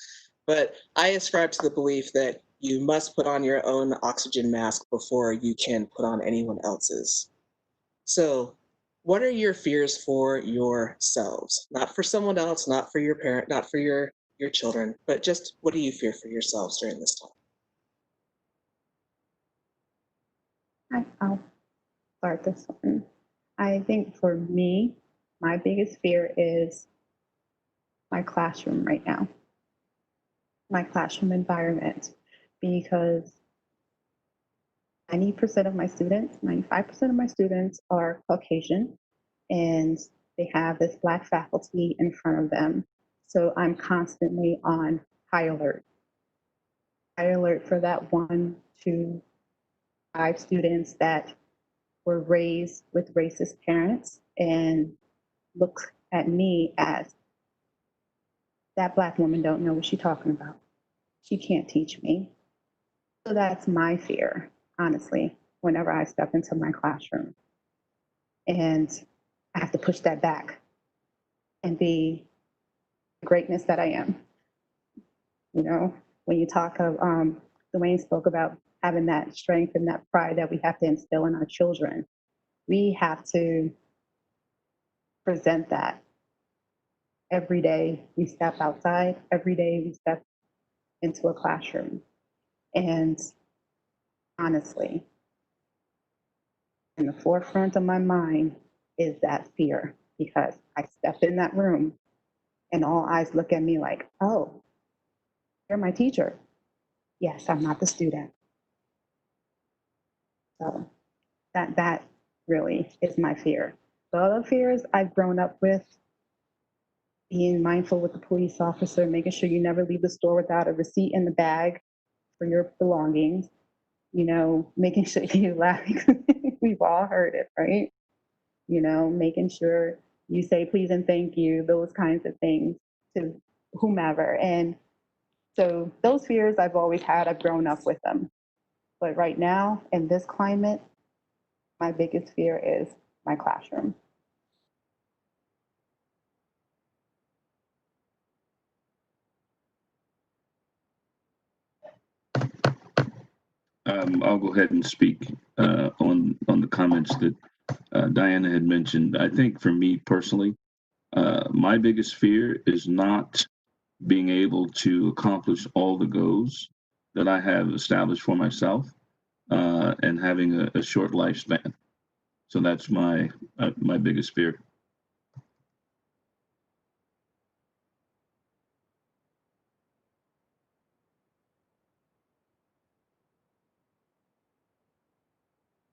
But I ascribe to the belief that you must put on your own oxygen mask before you can put on anyone else's. So what are your fears for yourselves? Not for someone else, not for your parent, not for your children, but just what do you fear for yourselves during this time? I'll start this one. I think for me, my biggest fear is my classroom right now, my classroom environment, because 90% of my students, 95% of my students are Caucasian, and they have this Black faculty in front of them. So I'm constantly on high alert for that 1 to 5 students that were raised with racist parents and look at me as that Black woman don't know what she's talking about. She can't teach me. So that's my fear, honestly, whenever I step into my classroom. And I have to push that back and be the greatness that I am. You know, when you talk of, Dewayne spoke about having that strength and that pride that we have to instill in our children. We have to present that every day we step outside, every day we step into a classroom. And honestly, in the forefront of my mind is that fear, because I step in that room and all eyes look at me like, oh, you're my teacher. Yes, I'm not the student. So that really is my fear. The other fears I've grown up with, being mindful with the police officer, making sure you never leave the store without a receipt in the bag for your belongings, you know, making sure you laugh. We've all heard it, right? You know, making sure you say please and thank you, those kinds of things to whomever. And so those fears I've always had, I've grown up with them. But right now, in this climate, my biggest fear is my classroom. I'll go ahead and speak on the comments that Diana had mentioned. I think for me personally, my biggest fear is not being able to accomplish all the goals that I have established for myself and having a short lifespan. So that's my my biggest fear.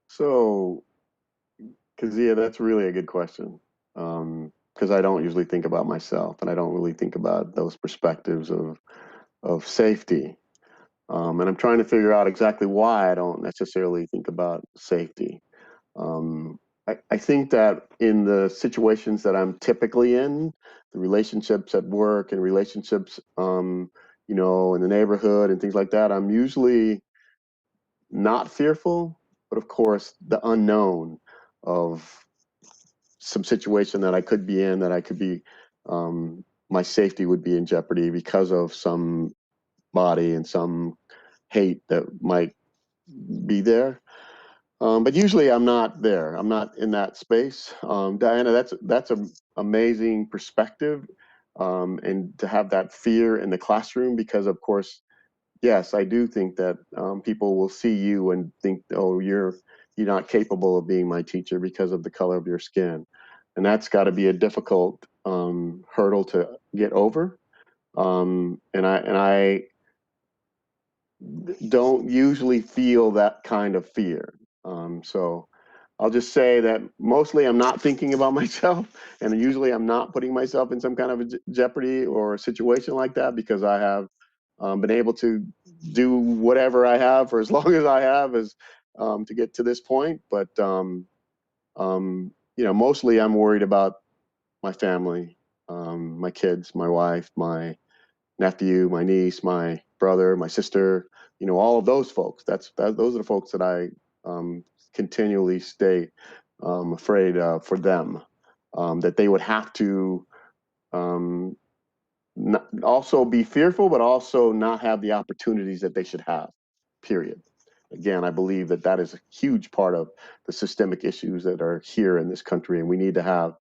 So, Keziah, that's really a good question. Because I don't usually think about myself, and I don't really think about those perspectives of safety. And I'm trying to figure out exactly why I don't necessarily think about safety. I think that in the situations that I'm typically in, the relationships at work and relationships, you know, in the neighborhood and things like that, I'm usually not fearful, but of course, the unknown of some situation that I could be in, that I could be, my safety would be in jeopardy because of some body and some hate that might be there. But usually I'm not there. I'm not in that space. Diana, that's an amazing perspective. And to have that fear in the classroom, because of course, yes, I do think that people will see you and think, oh, you're not capable of being my teacher because of the color of your skin. And that's got to be a difficult hurdle to get over. And I don't usually feel that kind of fear. So I'll just say that mostly I'm not thinking about myself, and usually I'm not putting myself in some kind of a jeopardy or a situation like that, because I have been able to do whatever I have for as long as I have as to get to this point. But you know, mostly I'm worried about my family, my kids, my wife, my nephew, my niece, my brother, my sister, you know, all of those folks. Those are the folks that I continually stay afraid for them, that they would have to also be fearful, but also not have the opportunities that they should have, period. Again, I believe that that is a huge part of the systemic issues that are here in this country, and we need to have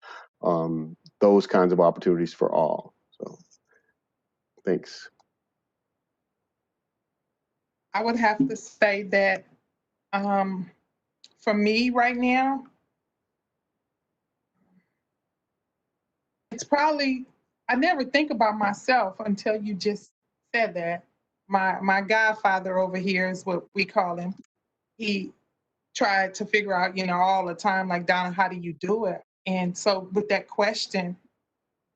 those kinds of opportunities for all. So, thanks. I would have to say that for me right now, it's probably, I never think about myself until you just said that. My godfather over here is what we call him. He tried to figure out, you know, all the time, like, Donna, how do you do it? And so with that question,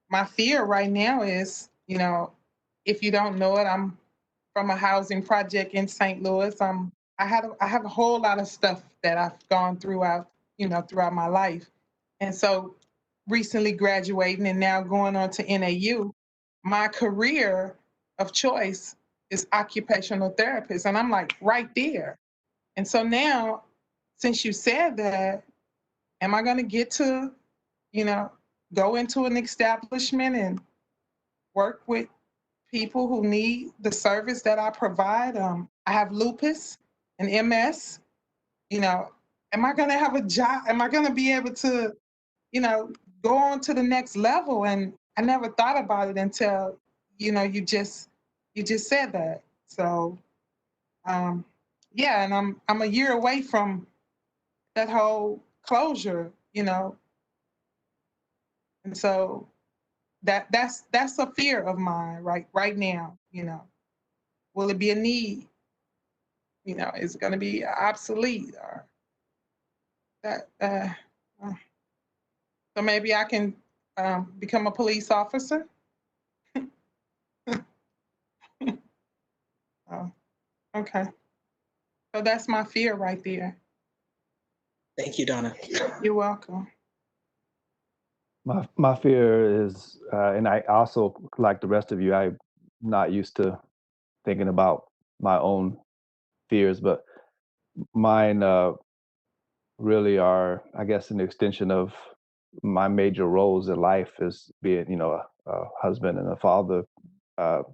my fear right now is, you know, if you don't know it, I'm from a housing project in St. Louis. I have a whole lot of stuff that I've gone throughout, you know, throughout my life. And so recently graduating and now going on to NAU, my career of choice is occupational therapist. And I'm like right there. And so now, since you said that, am I going to get to, you know, go into an establishment and work with people who need the service that I provide? I have lupus and MS. You know, am I going to have a job? Am I going to be able to, you know, go on to the next level? And I never thought about it until, you know, you just said that. So, yeah, and I'm a year away from that whole closure, you know. And so that's a fear of mine right now, you know. Will it be a need? You know, is it going to be obsolete or that? So maybe I can become a police officer. Oh, okay. So that's my fear right there. Thank you, Donna. You're welcome. My fear is, and I also, like the rest of you, I'm not used to thinking about my own fears, but mine really are, I guess, an extension of my major roles in life as being, you know, a husband and a father. Am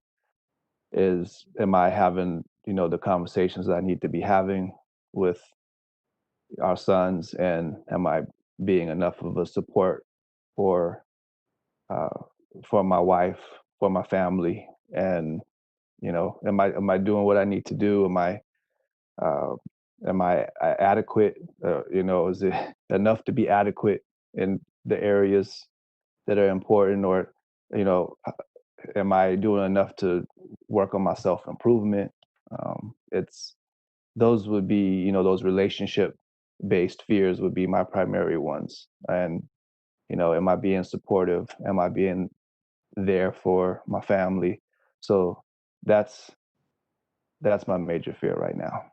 I having, you know, the conversations that I need to be having with our sons, and am I being enough of a support for uh, for my wife, for my family, and you know, am I doing what I need to do? Uh, am I adequate? You know, is it enough to be adequate in the areas that are important, or you know, am I doing enough to work on my self improvement? It's those would be, you know, those relationship based fears would be my primary ones. And you know, am I being supportive? Am I being there for my family? So that's my major fear right now.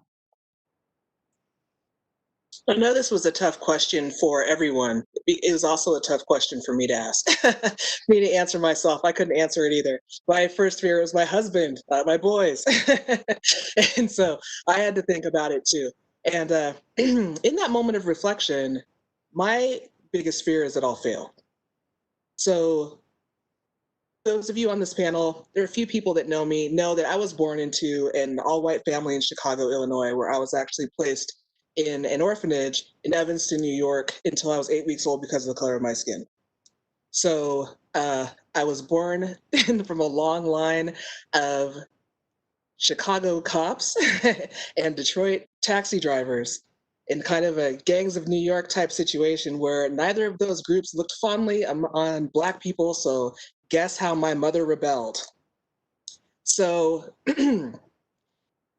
I know this was a tough question for everyone. It was also a tough question for me to ask, me to answer myself. I couldn't answer it either. My first fear was my husband, my boys. And so I had to think about it too. And in that moment of reflection, my biggest fear is that I'll fail. So those of you on this panel, there are a few people that know me, know that I was born into an all-white family in Chicago, Illinois, where I was actually placed in an orphanage in Evanston, New York, until I was 8 weeks old because of the color of my skin. So I was born from a long line of Chicago cops and Detroit taxi drivers in kind of a gangs of New York type situation where neither of those groups looked fondly on Black people. So guess how my mother rebelled? So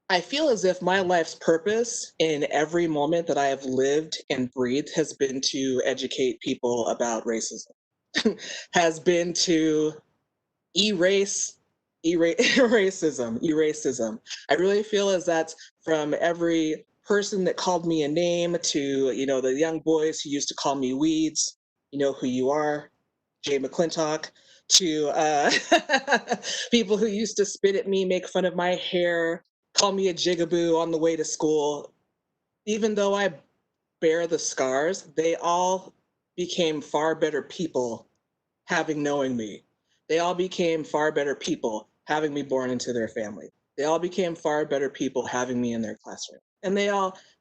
I feel as if my life's purpose in every moment that I have lived and breathed has been to educate people about racism, has been to erase racism. I really feel as that's from every person that called me a name to, you know, the young boys who used to call me weeds, you know who you are, Jay McClintock, to people who used to spit at me, make fun of my hair, call me a jigaboo on the way to school. Even though I bear the scars, they all became far better people having knowing me. They all became far better people having me born into their family. They all became far better people having me in their classroom. And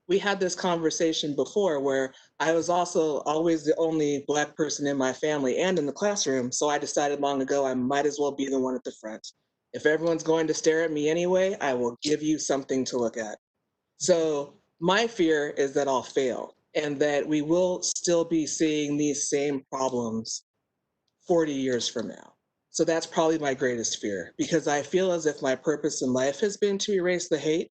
we had this conversation before where I was also always the only Black person in my family and in the classroom. So I decided long ago I might as well be the one at the front. If everyone's going to stare at me anyway, I will give you something to look at. So my fear is that I'll fail and that we will still be seeing these same problems 40 years from now. So that's probably my greatest fear, because I feel as if my purpose in life has been to erase the hate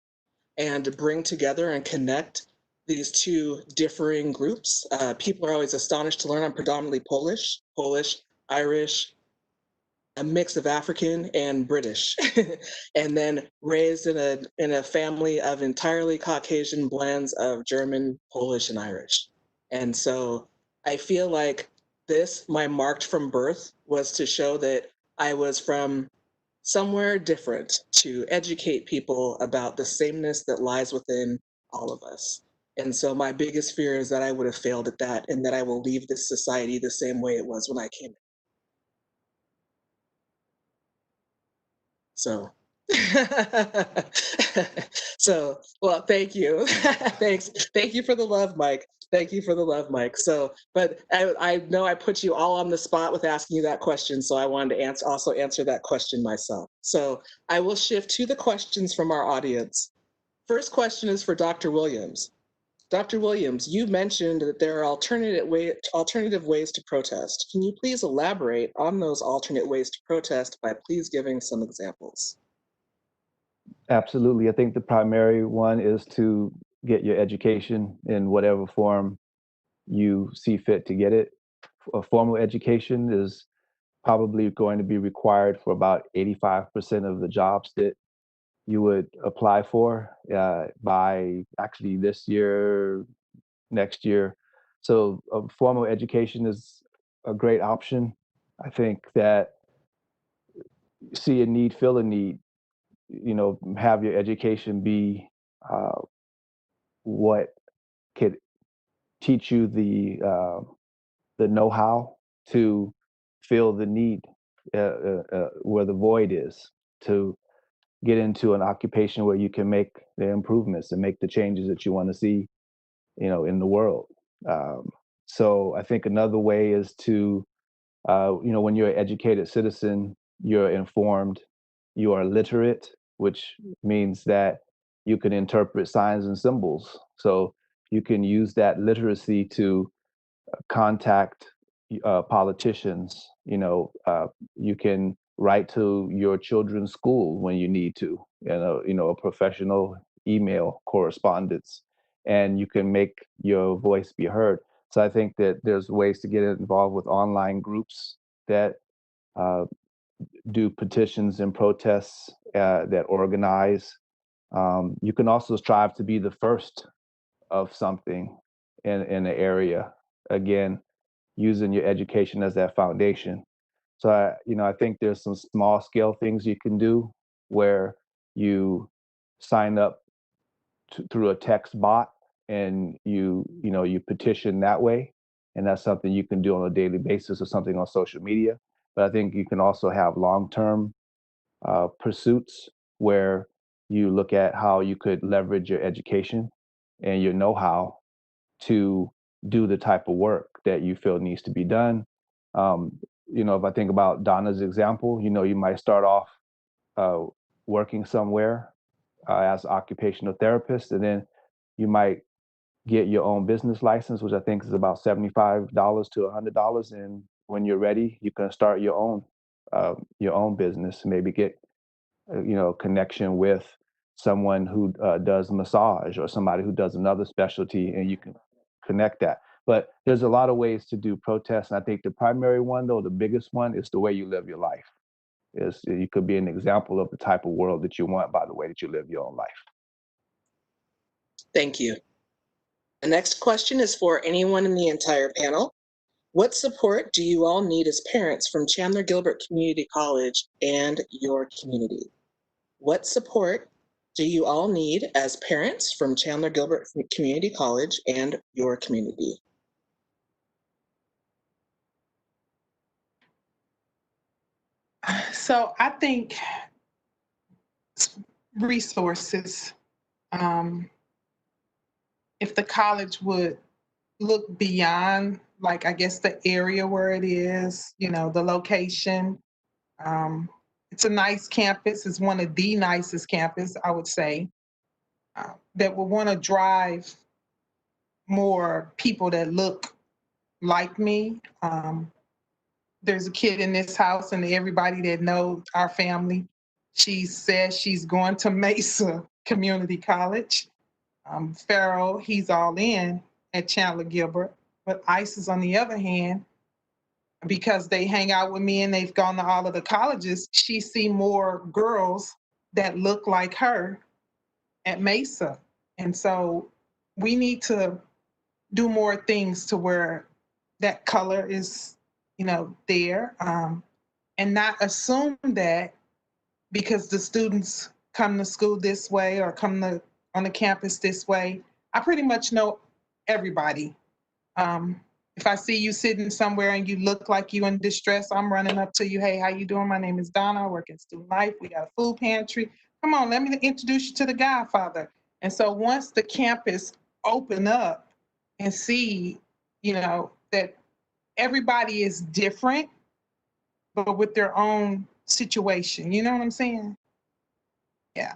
and to bring together and connect these two differing groups. People are always astonished to learn I'm predominantly Polish, Irish, a mix of African and British, and then raised in a family of entirely Caucasian blends of German, Polish, and Irish. And so I feel like my marked from birth, was to show that I was from somewhere different, to educate people about the sameness that lies within all of us. And so my biggest fear is that I would have failed at that, and that I will leave this society the same way it was when I came in. So, well, thank you. Thanks. Thank you for the love, Mike. Thank you for the love, Mike. So, but I know I put you all on the spot with asking you that question, so I wanted to also answer that question myself. So I will shift to the questions from our audience. First question is for Dr. Williams. Dr. Williams, you mentioned that there are alternative ways to protest. Can you please elaborate on those alternate ways to protest by please giving some examples? Absolutely. I think the primary one is to get your education in whatever form you see fit to get it. A formal education is probably going to be required for about 85% of the jobs that you would apply for by actually this year, next year. So formal education is a great option. I think that see a need, feel a need, have your education be what could teach you the know-how to fill the need where the void is, to get into an occupation where you can make the improvements and make the changes that you want to see, in the world. So I think another way is to, when you're an educated citizen, you're informed, you are literate, which means that you can interpret signs and symbols. So you can use that literacy to contact politicians. You can write to your children's school when you need to, a professional email correspondence, and you can make your voice be heard. So I think that there's ways to get involved with online groups that do petitions and protests, that organize. You can also strive to be the first of something in the area. Again, using your education as that foundation. So I think there's some small scale things you can do where you sign up through a text bot and you petition that way, and that's something you can do on a daily basis or something on social media. But I think you can also have long-term pursuits where you look at how you could leverage your education and your know-how to do the type of work that you feel needs to be done. If I think about Donna's example, you might start off working somewhere as an occupational therapist, and then you might get your own business license, which I think is about $75 to $100. And when you're ready, you can start your own business, maybe get connection with someone who does massage or somebody who does another specialty, and you can connect that. But there's a lot of ways to do protests. And I think the primary one, though, the biggest one, is the way you live your life. You could be an example of the type of world that you want by the way that you live your own life. Thank you. The next question is for anyone in the entire panel. What support do you all need as parents from Chandler-Gilbert Community College and your community? What support do you all need as parents from Chandler-Gilbert Community College and your community? So I think resources. If the college would look beyond, like, I guess the area where it is, the location. It's a nice campus. It's one of the nicest campus, I would say, that will want to drive more people that look like me. There's a kid in this house, and everybody that knows our family, she says she's going to Mesa Community College. Farrell, he's all in at Chandler-Gilbert, but Isis, on the other hand, because they hang out with me and they've gone to all of the colleges, she see more girls that look like her at Mesa. And so we need to do more things to where that color is, there, and not assume that because the students come to school this way or come on the campus this way. I pretty much know everybody. If I see you sitting somewhere and you look like you in distress, I'm running up to you. Hey, how you doing? My name is Donna. I work in student life. We got a food pantry. Come on, let me introduce you to the Godfather. And so once the campus open up and see, that everybody is different, but with their own situation. You know what I'm saying? Yeah.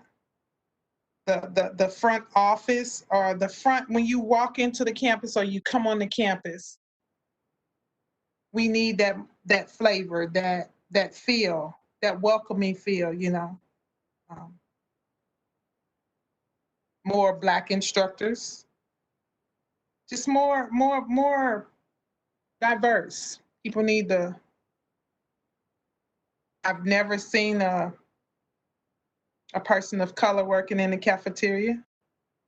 the front office or the front when you walk into the campus or you come on the campus. We need that flavor, that feel, that welcoming feel, you know. More Black instructors, just more diverse. People need to. I've never seen a person of color working in the cafeteria.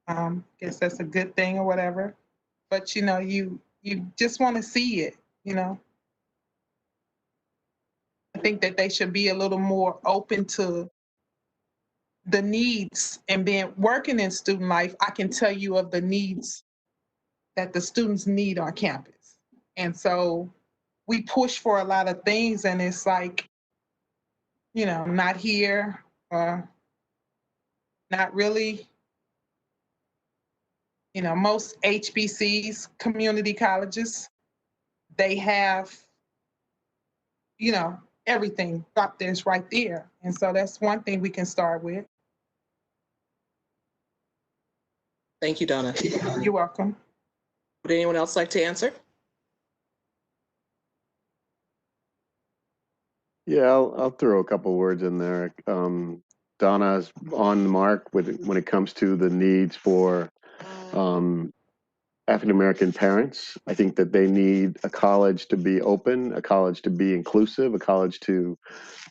Guess that's a good thing or whatever. But you know, you just want to see it, you know. I think that they should be a little more open to the needs, and being working in student life, I can tell you of the needs that the students need on campus. And so we push for a lot of things, and it's like, you know, not here or not really. You know, most HBCs, community colleges, they have, you know, everything up there's right there. And so that's one thing we can start with. Thank you, Donna. You're welcome. Would anyone else like to answer? Yeah, I'll throw a couple words in there. Donna's on the mark when it comes to the needs for African-American parents. I think that they need a college to be open, a college to be inclusive, a college to,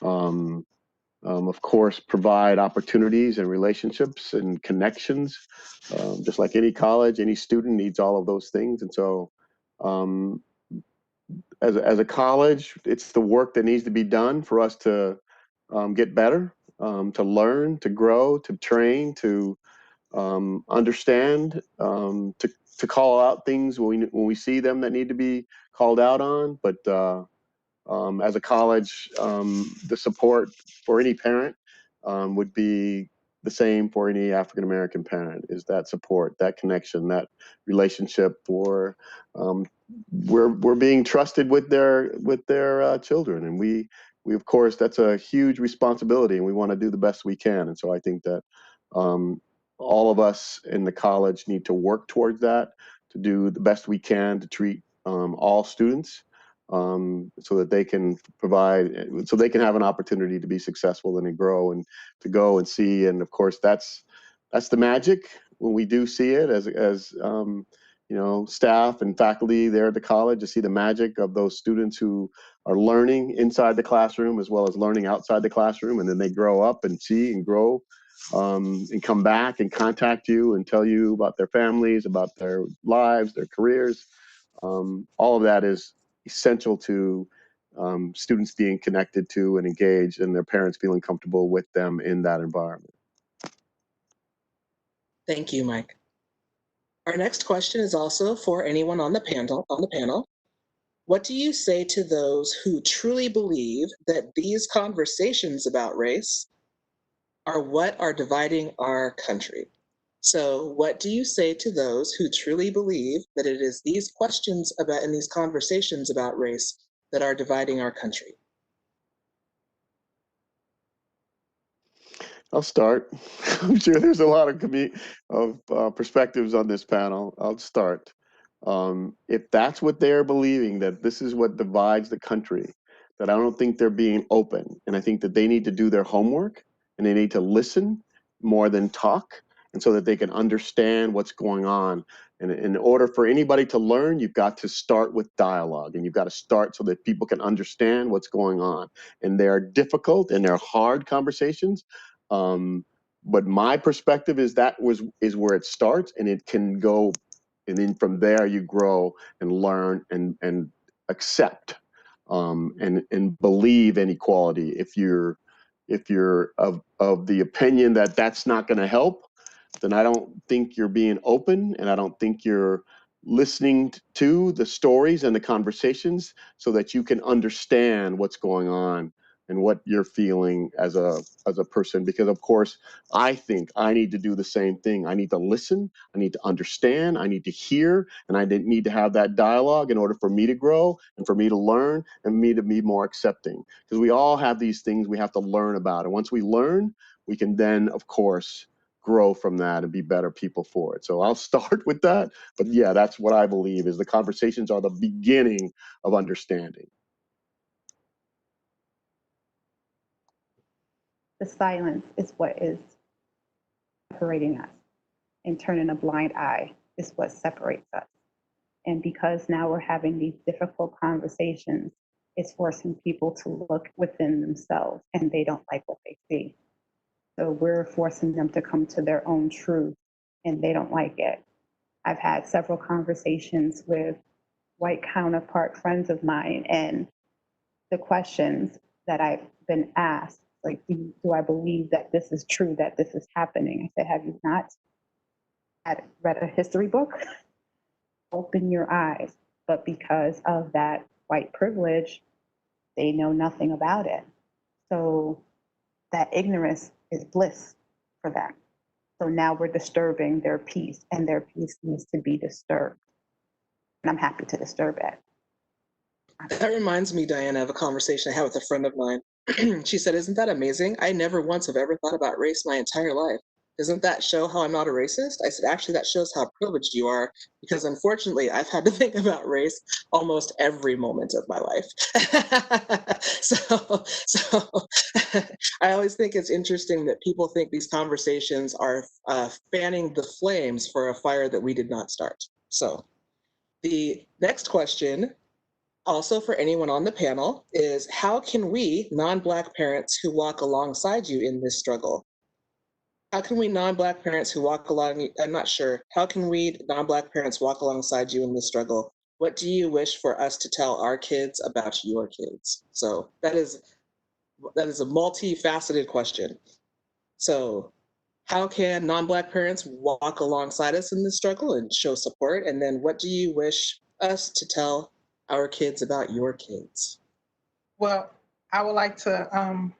of course, provide opportunities and relationships and connections. Just like any college, any student needs all of those things. And so as a college, it's the work that needs to be done for us to get better, to learn, to grow, to train, to understand, to call out things when we see them that need to be called out on. But as a college, the support for any parent would be the same for any African American parent, is that support, that connection, that relationship for we're being trusted with their children, and we of course, that's a huge responsibility, and we want to do the best we can. And so I think that all of us in the college need to work towards that, to do the best we can to treat all students so that they can provide, so they can have an opportunity to be successful and to grow and to go and see. And of course, that's the magic when we do see it as you know, staff and faculty there at the college, to see the magic of those students who are learning inside the classroom as well as learning outside the classroom, and then they grow up and see and grow and come back and contact you and tell you about their families, about their lives, their careers. All of that is essential to students being connected to and engaged, and their parents feeling comfortable with them in that environment. Thank you, Mike. Our next question is also for anyone on the panel. What do you say to those who truly believe that these conversations about race are what are dividing our country? So what do you say to those who truly believe that it is these questions about and these conversations about race that are dividing our country? I'll start. I'm sure there's a lot of perspectives on this panel. I'll start. If that's what they're believing, that this is what divides the country, that I don't think they're being open. And I think that they need to do their homework, and they need to listen more than talk, and so that they can understand what's going on. And in order for anybody to learn, you've got to start with dialogue, and you've got to start so that people can understand what's going on. And they're difficult and they're hard conversations. But my perspective is is where it starts, and it can go, and then from there you grow and learn and accept and believe in equality. If you're of the opinion that that's not going to help, then I don't think you're being open, and I don't think you're listening to the stories and the conversations so that you can understand what's going on and what you're feeling as a person. Because of course, I think I need to do the same thing. I need to listen, I need to understand, I need to hear, and I need to have that dialogue in order for me to grow and for me to learn and me to be more accepting. Because we all have these things we have to learn about. And once we learn, we can then, of course, grow from that and be better people for it. So I'll start with that. But yeah, that's what I believe is the conversations are the beginning of understanding. The silence is what is separating us, and turning a blind eye is what separates us. And because now we're having these difficult conversations, it's forcing people to look within themselves, and they don't like what they see. So we're forcing them to come to their own truth, and they don't like it. I've had several conversations with white counterpart friends of mine, and the questions that I've been asked, like, do I believe that this is true, that this is happening? I said, have you not read a history book? Open your eyes. But because of that white privilege, they know nothing about it. So that ignorance is bliss for them. So now we're disturbing their peace, and their peace needs to be disturbed. And I'm happy to disturb it. That reminds me, Diana, of a conversation I had with a friend of mine. She said, isn't that amazing? I never once have ever thought about race my entire life. Doesn't that show how I'm not a racist? I said, actually, that shows how privileged you are, because unfortunately, I've had to think about race almost every moment of my life. so I always think it's interesting that people think these conversations are fanning the flames for a fire that we did not start. So the next question, also for anyone on the panel, is how can we, non-Black parents who walk alongside you in this struggle, how can we non-Black parents who walk along, I'm not sure, how can we non-Black parents walk alongside you in this struggle? What do you wish for us to tell our kids about your kids? So that is a multifaceted question. So how can non-Black parents walk alongside us in this struggle and show support? And then what do you wish us to tell our kids about your kids? Well, I would like to,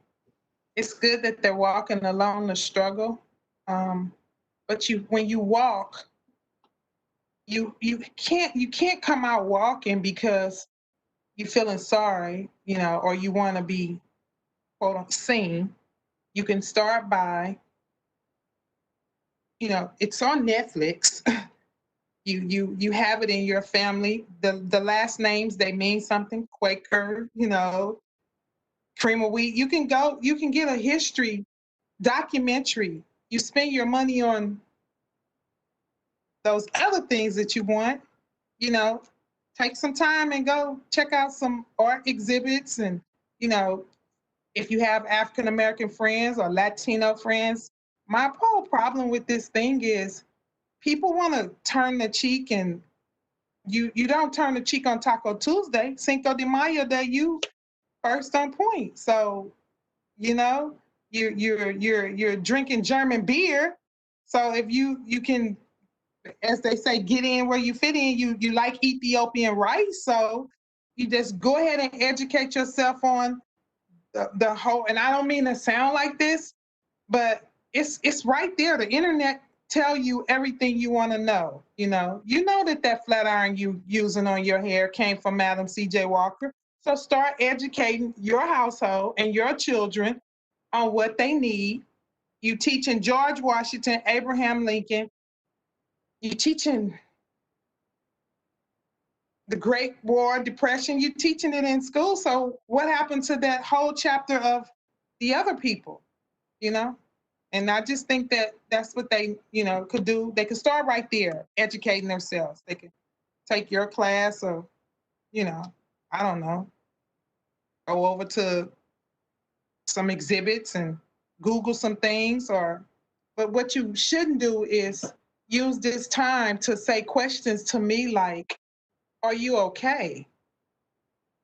it's good that they're walking along the struggle. But when you walk, you can't come out walking because you're feeling sorry, or you want to be, quote unquote, seen. You can start by, it's on Netflix. You have it in your family. The last names, they mean something. Quaker, cream of wheat. You can get a history documentary. You spend your money on those other things that you want, take some time and go check out some art exhibits. And, if you have African American friends or Latino friends, my whole problem with this thing is people want to turn the cheek, and you don't turn the cheek on Taco Tuesday. Cinco de Mayo Day, you first on point. So, you're drinking German beer. So if you can, as they say, get in where you fit in, you like Ethiopian rice. So you just go ahead and educate yourself on the whole, and I don't mean to sound like this, but it's right there. The internet tell you everything you want to know. You know that flat iron you using on your hair came from Madam C.J. Walker. So start educating your household and your children on what they need. You teaching George Washington, Abraham Lincoln. You teaching the Great War, Depression. You teaching it in school. So what happened to that whole chapter of the other people? And I just think that that's what they, could do. They could start right there, educating themselves. They could take your class, or, I don't know, go over to some exhibits and Google some things. But what you shouldn't do is use this time to say questions to me like, are you okay?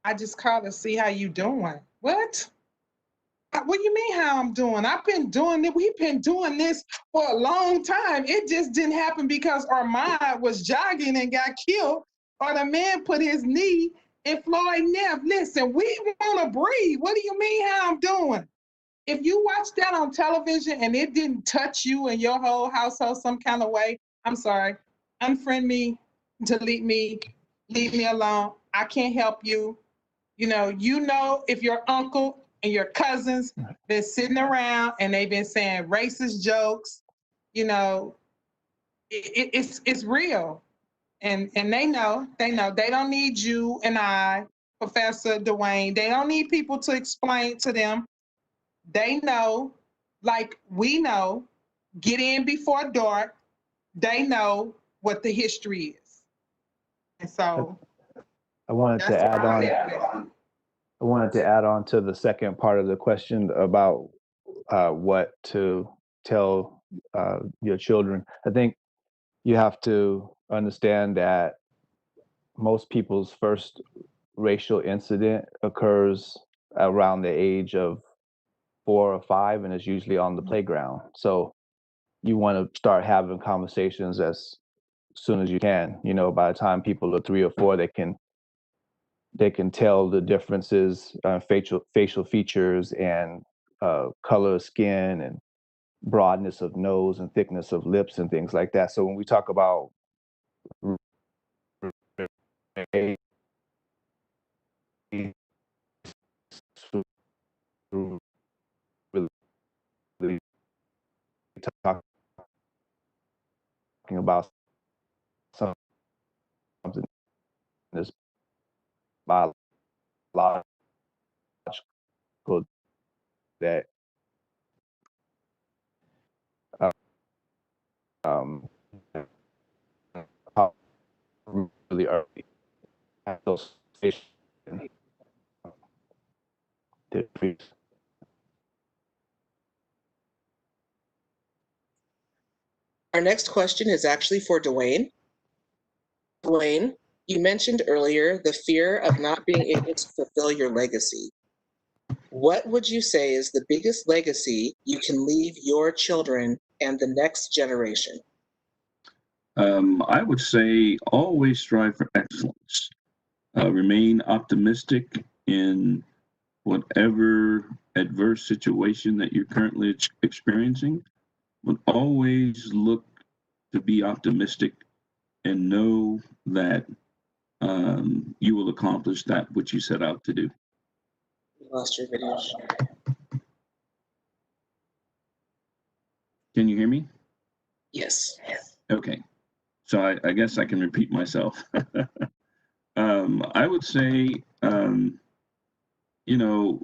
I just called to see how you doing. What? What do you mean how I'm doing? I've been doing it. We've been doing this for a long time. It just didn't happen because Armand was jogging and got killed, or the man put his knee in Floyd Neff. Listen, we want to breathe. What do you mean how I'm doing? If you watch that on television and it didn't touch you and your whole household some kind of way, I'm sorry. Unfriend me, delete me, leave me alone. I can't help you. If your uncle and your cousins been sitting around and they've been saying racist jokes, you know, it's real. And they know they don't need you and I, Professor Dewayne. They don't need people to explain to them. They know, like we know, get in before dark. They know what the history is. And so I wanted to add on. I wanted to add on to the second part of the question about what to tell your children. I think you have to understand that most people's first racial incident occurs around the age of 4 or 5, and it's usually on the playground. So you want to start having conversations as soon as you can. You know, by the time people are 3 or 4, they can tell the differences, facial features, and color of skin, and broadness of nose and thickness of lips and things like that. So when we talk about really talking about something that's biological, that um, how really early those Our next question is actually for Dewayne. Dewayne, you mentioned earlier the fear of not being able to fulfill your legacy. What would you say is the biggest legacy you can leave your children and the next generation? I would say always strive for excellence. Remain optimistic in whatever adverse situation that you're currently experiencing, but always look to be optimistic and know that you will accomplish that which you set out to do. You lost your video. Can you hear me? Yes. Okay. So I guess I can repeat myself. I would say,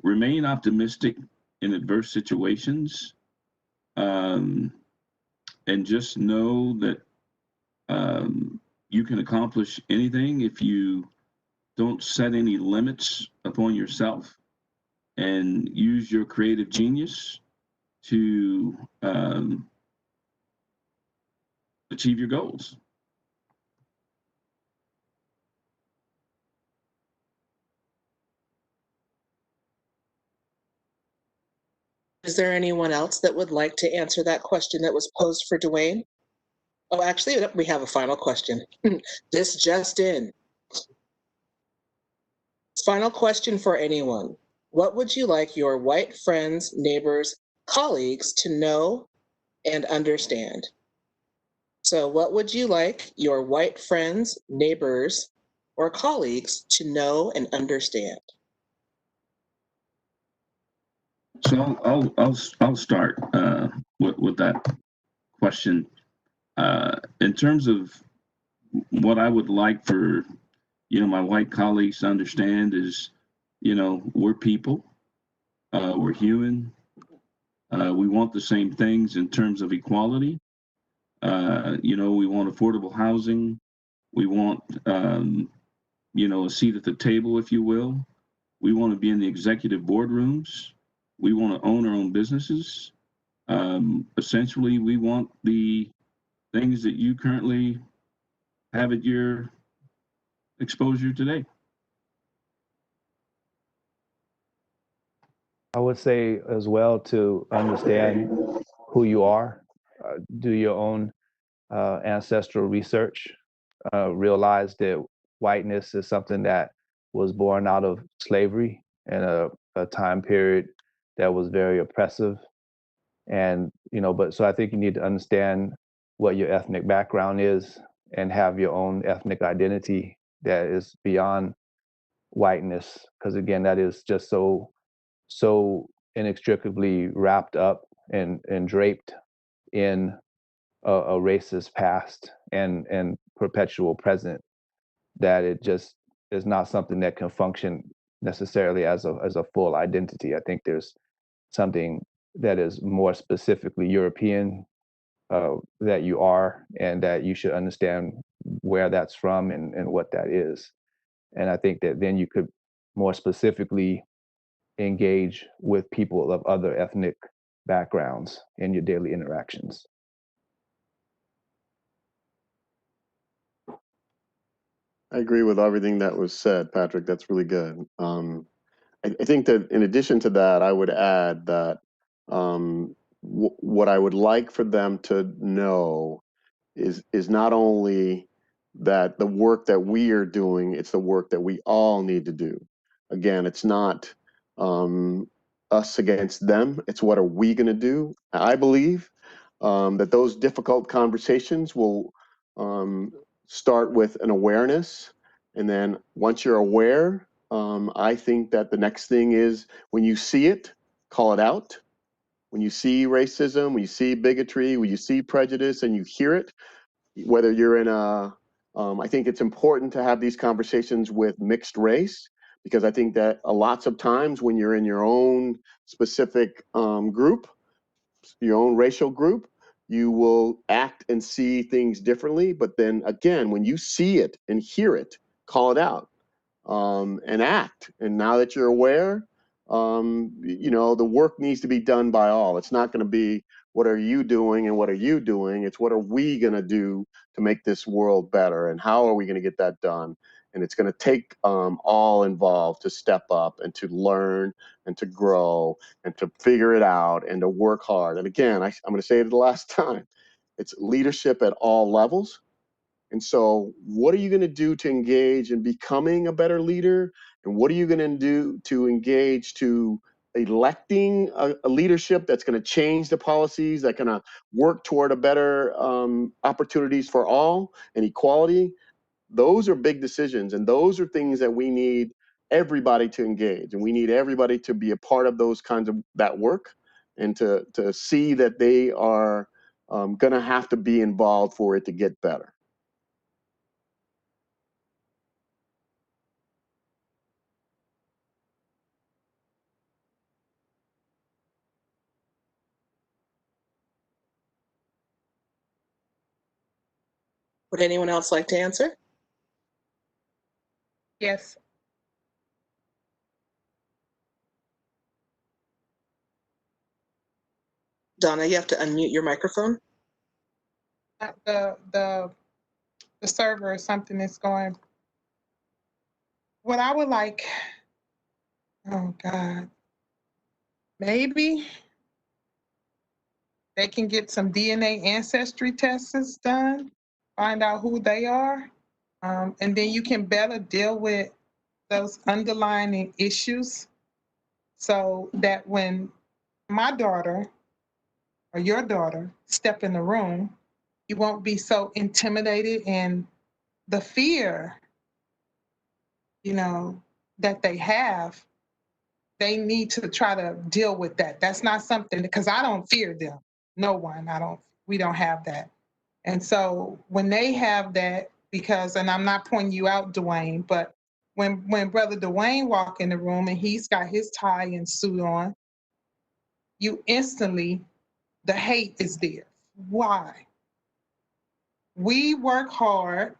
remain optimistic in adverse situations, and just know that you can accomplish anything if you don't set any limits upon yourself and use your creative genius to achieve your goals. Is there anyone else that would like to answer that question that was posed for Dewayne? Oh, actually, we have a final question. This just in. Final question for anyone. What would you like your white friends, neighbors, colleagues to know and understand? So what would you like your white friends, neighbors, or colleagues to know and understand? So I'll start with that question. In terms of what I would like for my white colleagues to understand is, we're people, we're human, we want the same things in terms of equality. We want affordable housing, we want a seat at the table, if you will. We want to be in the executive boardrooms. We want to own our own businesses. Essentially, we want the things that you currently have at your exposure today. I would say as well to understand who you are, do your own ancestral research, realize that whiteness is something that was born out of slavery in a time period that was very oppressive. And, but so I think you need to understand what your ethnic background is and have your own ethnic identity that is beyond whiteness. Because again, that is just so inextricably wrapped up and draped in a racist past and perpetual present, that it just is not something that can function necessarily as a full identity. I think there's something that is more specifically European that you are, and that you should understand where that's from and what that is. And I think that then you could more specifically engage with people of other ethnic backgrounds in your daily interactions. I agree with everything that was said, Patrick. That's really good. I think that in addition to that, I would add that what I would like for them to know is not only that the work that we are doing, it's the work that we all need to do. Again, it's not us against them. It's what are we going to do? I believe that those difficult conversations will start with an awareness. And then once you're aware, I think that the next thing is when you see it, call it out. When you see racism, when you see bigotry, when you see prejudice and you hear it, whether you're in I think it's important to have these conversations with mixed race, because I think that lots of times when you're in your own specific group, your own racial group, you will act and see things differently. But then again, when you see it and hear it, call it out and act. And now that you're aware, the work needs to be done by all. It's not going to be what are you doing and what are you doing? It's what are we going to do to make this world better, and how are we going to get that done? And it's going to take all involved to step up and to learn and to grow and to figure it out and to work hard. And again, I'm going to say it the last time, it's leadership at all levels. And so what are you going to do to engage in becoming a better leader? And what are you going to do to engage to electing a leadership that's going to change the policies, that's going to work toward a better opportunities for all and equality? Those are big decisions, and those are things that we need everybody to engage, and we need everybody to be a part of those kinds of that work, and to see that they are going to have to be involved for it to get better. Would anyone else like to answer? Yes. Donna, you have to unmute your microphone. The server or something is going. What I would like, oh God, maybe they can get some DNA ancestry tests done, find out who they are, and then you can better deal with those underlying issues, so that when my daughter or your daughter step in the room, you won't be so intimidated, and the fear, that they have, they need to try to deal with that. That's not something, because I don't fear them. No one, we don't have that. And so when they have that, and I'm not pointing you out, Dewayne, but when Brother Dewayne walk in the room and he's got his tie and suit on, you instantly, the hate is there. Why? We work hard.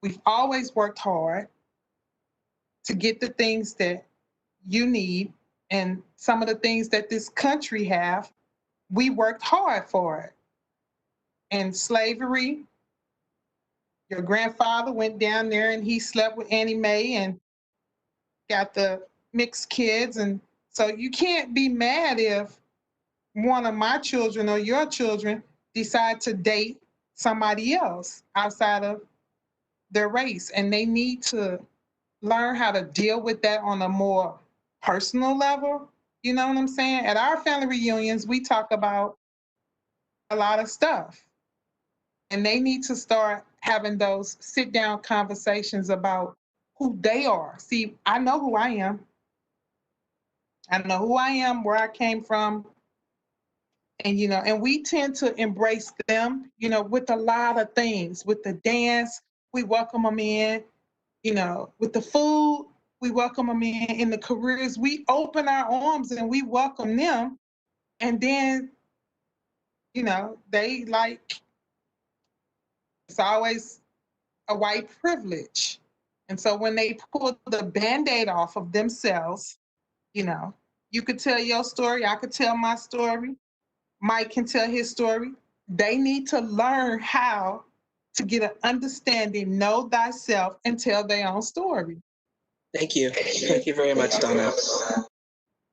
We've always worked hard to get the things that you need, and some of the things that this country have, we worked hard for it. And slavery, your grandfather went down there and he slept with Annie Mae and got the mixed kids. And so you can't be mad if one of my children or your children decide to date somebody else outside of their race. And they need to learn how to deal with that on a more personal level. You know what I'm saying? At our family reunions, we talk about a lot of stuff. And they need to start having those sit down conversations about who they are. See, I know who I am. I know who I am, where I came from. And, and we tend to embrace them, with a lot of things. With the dance, we welcome them in, with the food, we welcome them in the careers, we open our arms and we welcome them. And then, they it's always a white privilege. And so when they pull the Band-Aid off of themselves, you could tell your story, I could tell my story, Mike can tell his story. They need to learn how to get an understanding, know thyself, and tell their own story. Thank you. Thank you very much, Donna.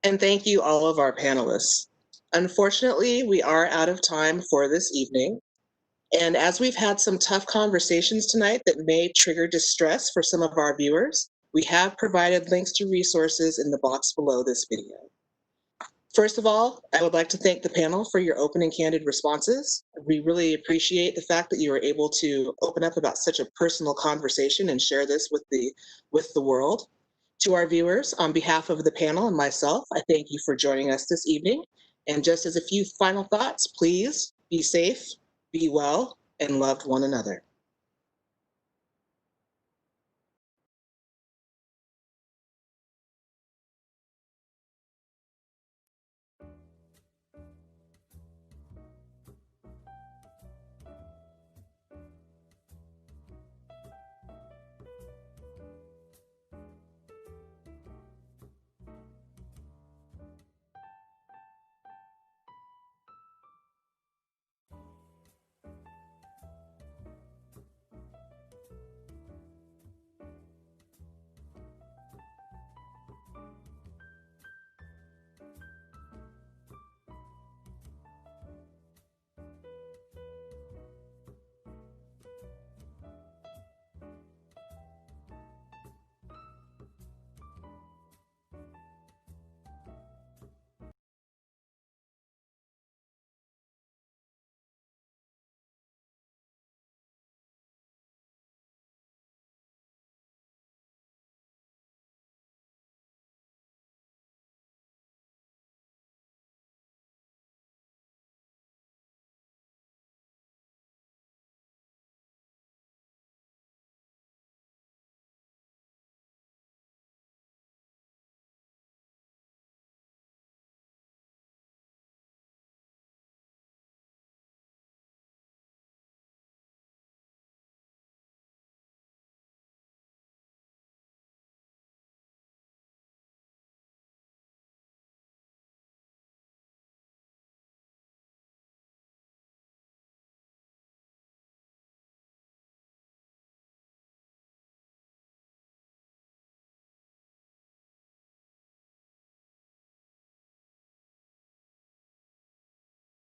And thank you all of our panelists. Unfortunately, we are out of time for this evening. And as we've had some tough conversations tonight that may trigger distress for some of our viewers, we have provided links to resources in the box below this video. First of all, I would like to thank the panel for your open and candid responses. We really appreciate the fact that you were able to open up about such a personal conversation and share this with the world. To our viewers, on behalf of the panel and myself, I thank you for joining us this evening. And just as a few final thoughts, please be safe, be well, and love one another.